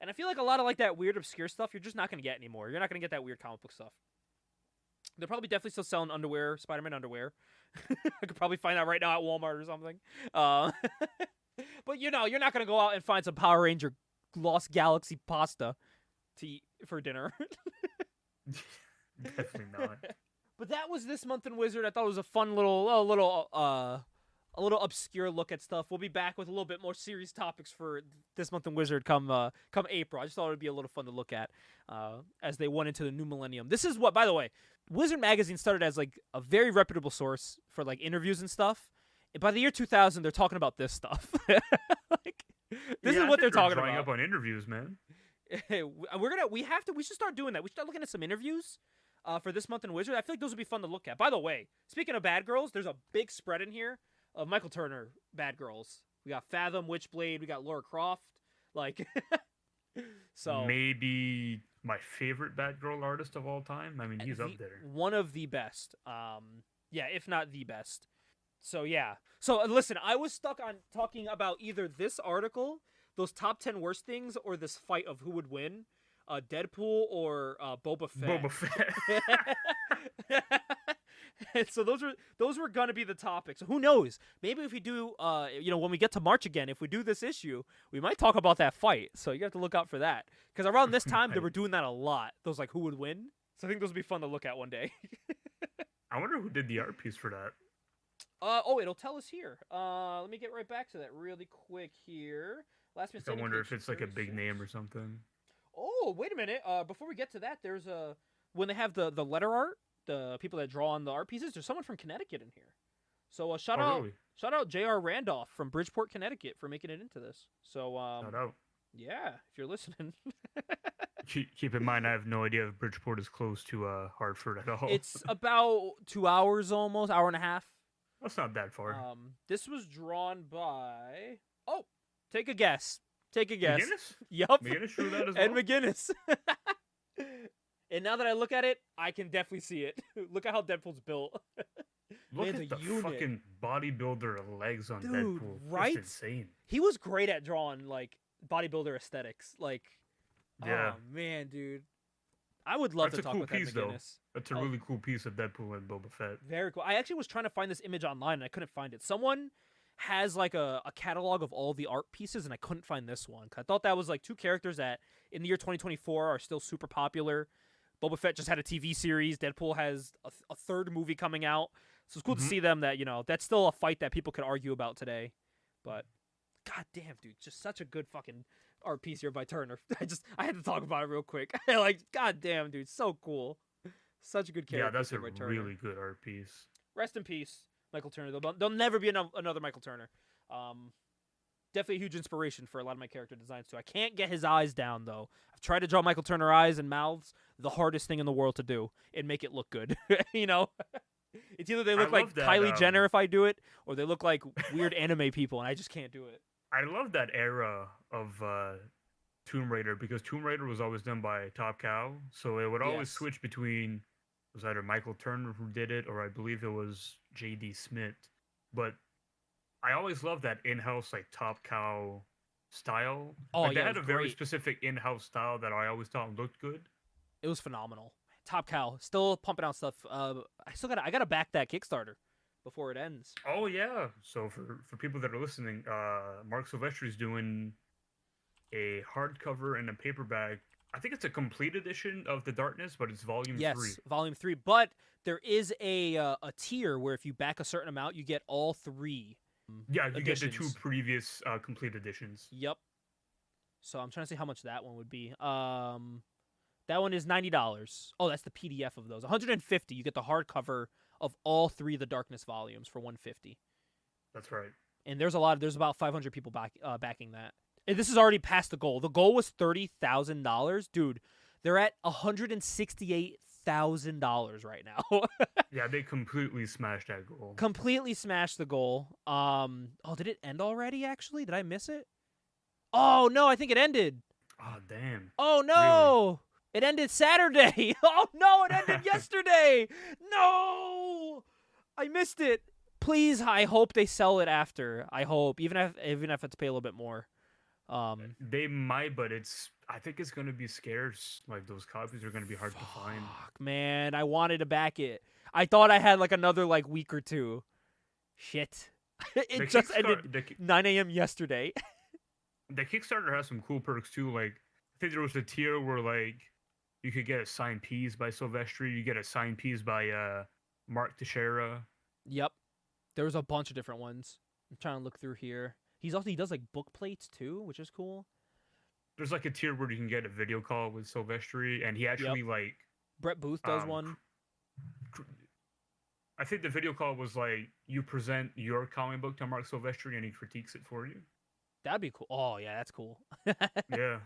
Speaker 1: And I feel like a lot of like that weird obscure stuff you're just not going to get anymore. You're not going to get that weird comic book stuff. They're probably definitely still selling underwear, Spider-Man underwear. I could probably find out right now at Walmart or something. But you know, you're not going to go out and find some Power Ranger Lost Galaxy pasta to eat for dinner.
Speaker 2: Definitely not.
Speaker 1: But that was This Month in Wizard. I thought it was a fun little obscure look at stuff. We'll be back with a little bit more serious topics for This Month in Wizard come April. I just thought it would be a little fun to look at as they went into the new millennium. This is what, by the way, Wizard Magazine started as like a very reputable source for like interviews and stuff. And by the year 2000, they're talking about this stuff. Like, this is what they're talking about.
Speaker 2: Up on interviews, man.
Speaker 1: We should start doing that. We should start looking at some interviews for This Month in Wizard. I feel like those would be fun to look at. By the way, speaking of bad girls, there's a big spread in here of Michael Turner bad girls. We got Fathom, Witchblade, we got Laura Croft. Like, so
Speaker 2: maybe my favorite Batgirl artist of all time. I mean, he's up there.
Speaker 1: One of the best. Yeah, if not the best. So yeah. So listen, I was stuck on talking about either this article, those top 10 worst things, or this fight of who would win, Deadpool or Boba Fett.
Speaker 2: Boba Fett.
Speaker 1: So those were gonna be the topics. So who knows? Maybe if we do, when we get to March again, if we do this issue, we might talk about that fight. So you have to look out for that. Because around this time, they were doing that a lot. Those like who would win. So I think those would be fun to look at one day.
Speaker 2: I wonder who did the art piece for that.
Speaker 1: It'll tell us here. Let me get right back to that really quick here. Last minute.
Speaker 2: I wonder if it's like a big name or something.
Speaker 1: Oh, wait a minute. Before we get to that, there's when they have the letter art, the people that draw on the art pieces, there's someone from Connecticut in here. So
Speaker 2: Oh, really?
Speaker 1: shout out J.R. Randolph from Bridgeport, Connecticut for making it into this. So
Speaker 2: Shout out.
Speaker 1: yeah, if you're listening.
Speaker 2: Keep in mind, I have no idea if Bridgeport is close to Hartford at all.
Speaker 1: It's about 2 hours almost, hour and a half.
Speaker 2: That's not that far.
Speaker 1: This was drawn by. Oh, take a guess. Take a guess.
Speaker 2: McGinnis?
Speaker 1: Yup.
Speaker 2: McGinnis drew that as
Speaker 1: And
Speaker 2: well?
Speaker 1: McGinnis. And now that I look at it, I can definitely see it. Look at how Deadpool's built.
Speaker 2: Look
Speaker 1: Man's
Speaker 2: at the
Speaker 1: a unit.
Speaker 2: fucking bodybuilder legs on
Speaker 1: Dude,
Speaker 2: Deadpool.
Speaker 1: right?
Speaker 2: That's insane.
Speaker 1: He was great at drawing like bodybuilder aesthetics. Like,
Speaker 2: Yeah.
Speaker 1: oh man, dude. I would love
Speaker 2: That's
Speaker 1: to
Speaker 2: a
Speaker 1: talk
Speaker 2: cool
Speaker 1: with
Speaker 2: piece,
Speaker 1: Ed
Speaker 2: though.
Speaker 1: McGinnis.
Speaker 2: That's a
Speaker 1: Oh.
Speaker 2: really cool piece of Deadpool and Boba Fett.
Speaker 1: Very cool. I actually was trying to find this image online and I couldn't find it. Someone has like a catalog of all the art pieces and I couldn't find this one. I thought that was like two characters that in the year 2024 are still super popular. Boba Fett just had a TV series. Deadpool has a third movie coming out. So it's cool to see them that, that's still a fight that people could argue about today. But god damn, dude, just such a good fucking art piece here by Turner. I had to talk about it real quick. Like, god damn, dude, so cool. Such a good character.
Speaker 2: Yeah, that's a
Speaker 1: by Turner.
Speaker 2: really good art piece.
Speaker 1: Rest in peace, Michael Turner. There'll never be another Michael Turner. Definitely a huge inspiration for a lot of my character designs too. I can't get his eyes down though. I've tried to draw Michael Turner eyes and mouths. The hardest thing in the world to do and make it look good. It's either they look like
Speaker 2: that,
Speaker 1: Kylie Jenner if I do it, or they look like weird anime people, and I just can't do it.
Speaker 2: I love that era of Tomb Raider because Tomb Raider was always done by Top Cow, so it would always
Speaker 1: Yes.
Speaker 2: switch between it was either Michael Turner who did it or I believe it was J.D. Smith. But I always loved that in-house like Top Cow style.
Speaker 1: Oh,
Speaker 2: like,
Speaker 1: yeah,
Speaker 2: they
Speaker 1: it
Speaker 2: had
Speaker 1: was
Speaker 2: a very
Speaker 1: great.
Speaker 2: specific in-house style that I always thought looked good.
Speaker 1: It was phenomenal. Top Cow, still pumping out stuff. I gotta back that Kickstarter before it ends.
Speaker 2: Oh yeah. So for people that are listening, Mark Silvestri's doing a hardcover and a paperback. I think it's a complete edition of The Darkness, but it's volume 3.
Speaker 1: Yes, volume 3. But there is a tier where if you back a certain amount, you get all 3.
Speaker 2: Yeah, you get the 2
Speaker 1: editions.
Speaker 2: previous complete editions.
Speaker 1: Yep. So I'm trying to see how much that one would be. That one is $90. Oh, that's the PDF of those. $150. You get the hardcover of all 3 of the Darkness volumes for $150.
Speaker 2: That's right.
Speaker 1: And there's about 500 people backing that. And this is already past the goal. The goal was $30,000, dude. They're at $168,000 right now.
Speaker 2: Yeah, they completely smashed that goal.
Speaker 1: Completely smashed the goal. Oh, did it end already? Actually, did I miss it? Oh no, I think it ended.
Speaker 2: Oh damn.
Speaker 1: Oh no. It ended Saturday. Oh no, it ended yesterday. No, I missed it. Please, I hope they sell it after. I hope, even if I have to pay a little bit more.
Speaker 2: They might, but I think it's gonna be scarce. Like those copies are gonna be hard to find.
Speaker 1: Fuck, man, I wanted to back it. I thought I had like another week or two. Shit, it just ended 9 a.m. yesterday.
Speaker 2: The Kickstarter has some cool perks too. Like I think there was a tier where like you could get a signed piece by Silvestri. You get a signed piece by Mark Teixeira.
Speaker 1: Yep, there was a bunch of different ones. I'm trying to look through here. He does like book plates too, which is cool.
Speaker 2: There's like a tier where you can get a video call with Silvestri, and he actually like
Speaker 1: Brett Booth does one.
Speaker 2: I think the video call was like you present your comic book to Mark Silvestri, and he critiques it for you.
Speaker 1: That'd be cool. Oh yeah, that's cool.
Speaker 2: Yeah.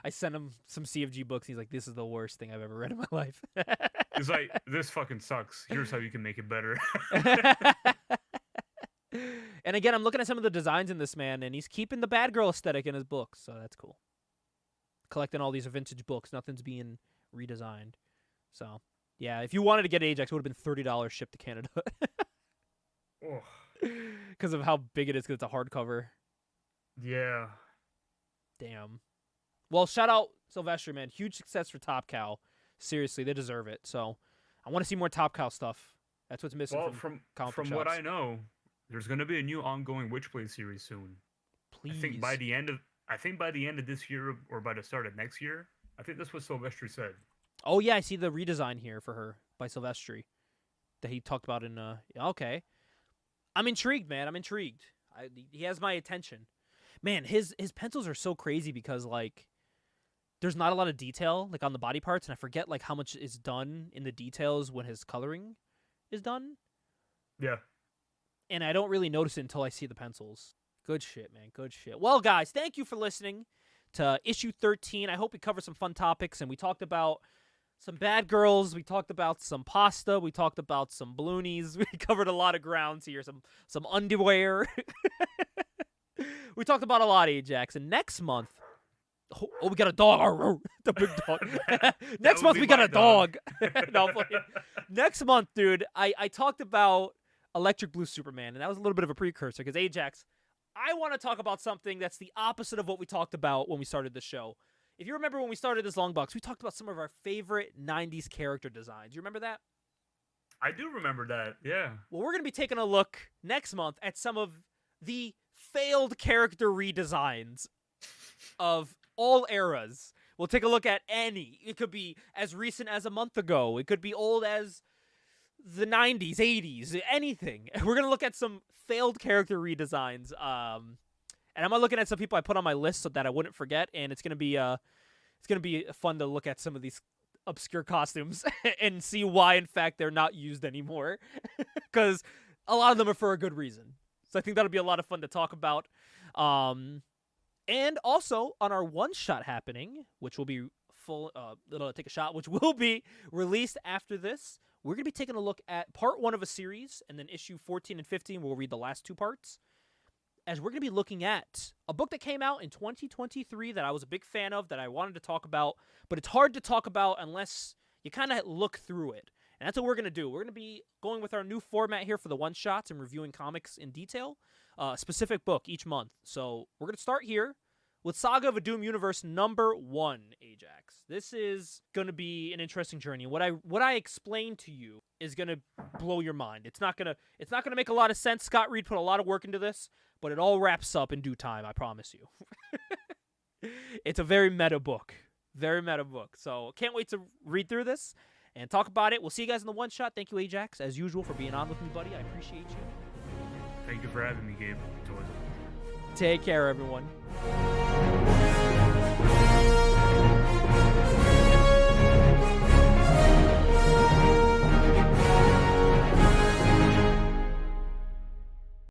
Speaker 1: I sent him some CFG books. He's like, this is the worst thing I've ever read in my life.
Speaker 2: He's like, this fucking sucks. Here's how you can make it better.
Speaker 1: And again, I'm looking at some of the designs in this man, and he's keeping the bad girl aesthetic in his books, so that's cool. Collecting all these vintage books, nothing's being redesigned. So, yeah, if you wanted to get Ajax, it would have been $30 shipped to Canada.
Speaker 2: Oh.
Speaker 1: Because of how big it is, because it's a hardcover.
Speaker 2: Yeah.
Speaker 1: Damn. Well, shout out Silvestri, man. Huge success for Top Cow. Seriously, they deserve it. So, I want to see more Top Cow stuff. That's what's missing from comic book
Speaker 2: from what
Speaker 1: shops.
Speaker 2: I know, there's going to be a new ongoing Witchblade series soon.
Speaker 1: Please.
Speaker 2: I think by the end of this year or by the start of next year. I think that's what Silvestri said.
Speaker 1: Oh yeah, I see the redesign here for her by Silvestri that he talked about in. Okay, I'm intrigued, man. I'm intrigued. He has my attention. Man, his pencils are so crazy because like there's not a lot of detail like on the body parts, and I forget like how much is done in the details when his coloring. is done.
Speaker 2: Yeah.
Speaker 1: And I don't really notice it until I see the pencils. Good shit, man. Good shit. Well, guys, thank you for listening to issue 13. I hope we covered some fun topics, and we talked about some bad girls. We talked about some pasta. We talked about some balloonies. We covered a lot of grounds here. Some underwear. We talked about a lot, Ajax. And next month, oh, we got a dog. The big dog. Next month, we got a dog. No, I'm playing. Next month, dude, I talked about Electric Blue Superman, and that was a little bit of a precursor because Ajax, I want to talk about something that's the opposite of what we talked about when we started the show. If you remember when we started this long box, we talked about some of our favorite 90s character designs. You remember that?
Speaker 2: I do remember that, yeah.
Speaker 1: Well, we're going to be taking a look next month at some of the failed character redesigns of all eras. We'll take a look at any. It could be as recent as a month ago. It could be old as the 90s, 80s, anything. We're going to look at some failed character redesigns. And I'm looking at some people I put on my list so that I wouldn't forget, and it's going to be fun to look at some of these obscure costumes and see why in fact they're not used anymore, because a lot of them are for a good reason. So I think that'll be a lot of fun to talk about. And also on our one shot happening, which will be take a shot, which will be released after this, we're going to be taking a look at part 1 of a series, and then issue 14 and 15 we'll read the last 2 parts, as we're going to be looking at a book that came out in 2023 that I was a big fan of, that I wanted to talk about, but it's hard to talk about unless you kind of look through it. And that's what we're going to do. We're going to be going with our new format here for the one-shots and reviewing comics in detail, a specific book each month. So we're going to start here with Saga of a Doom Universe #1, Ajax. This is going to be an interesting journey. What I explain to you is going to blow your mind. It's not going to make a lot of sense. Scott Reed put a lot of work into this, but it all wraps up in due time, I promise you. It's a very meta book. Very meta book. So can't wait to read through this and talk about it. We'll see you guys in the one shot. Thank you, Ajax, as usual, for being on with me, buddy. I appreciate you.
Speaker 2: Thank you for having me, Gabe. It's always a pleasure.
Speaker 1: Take care, everyone.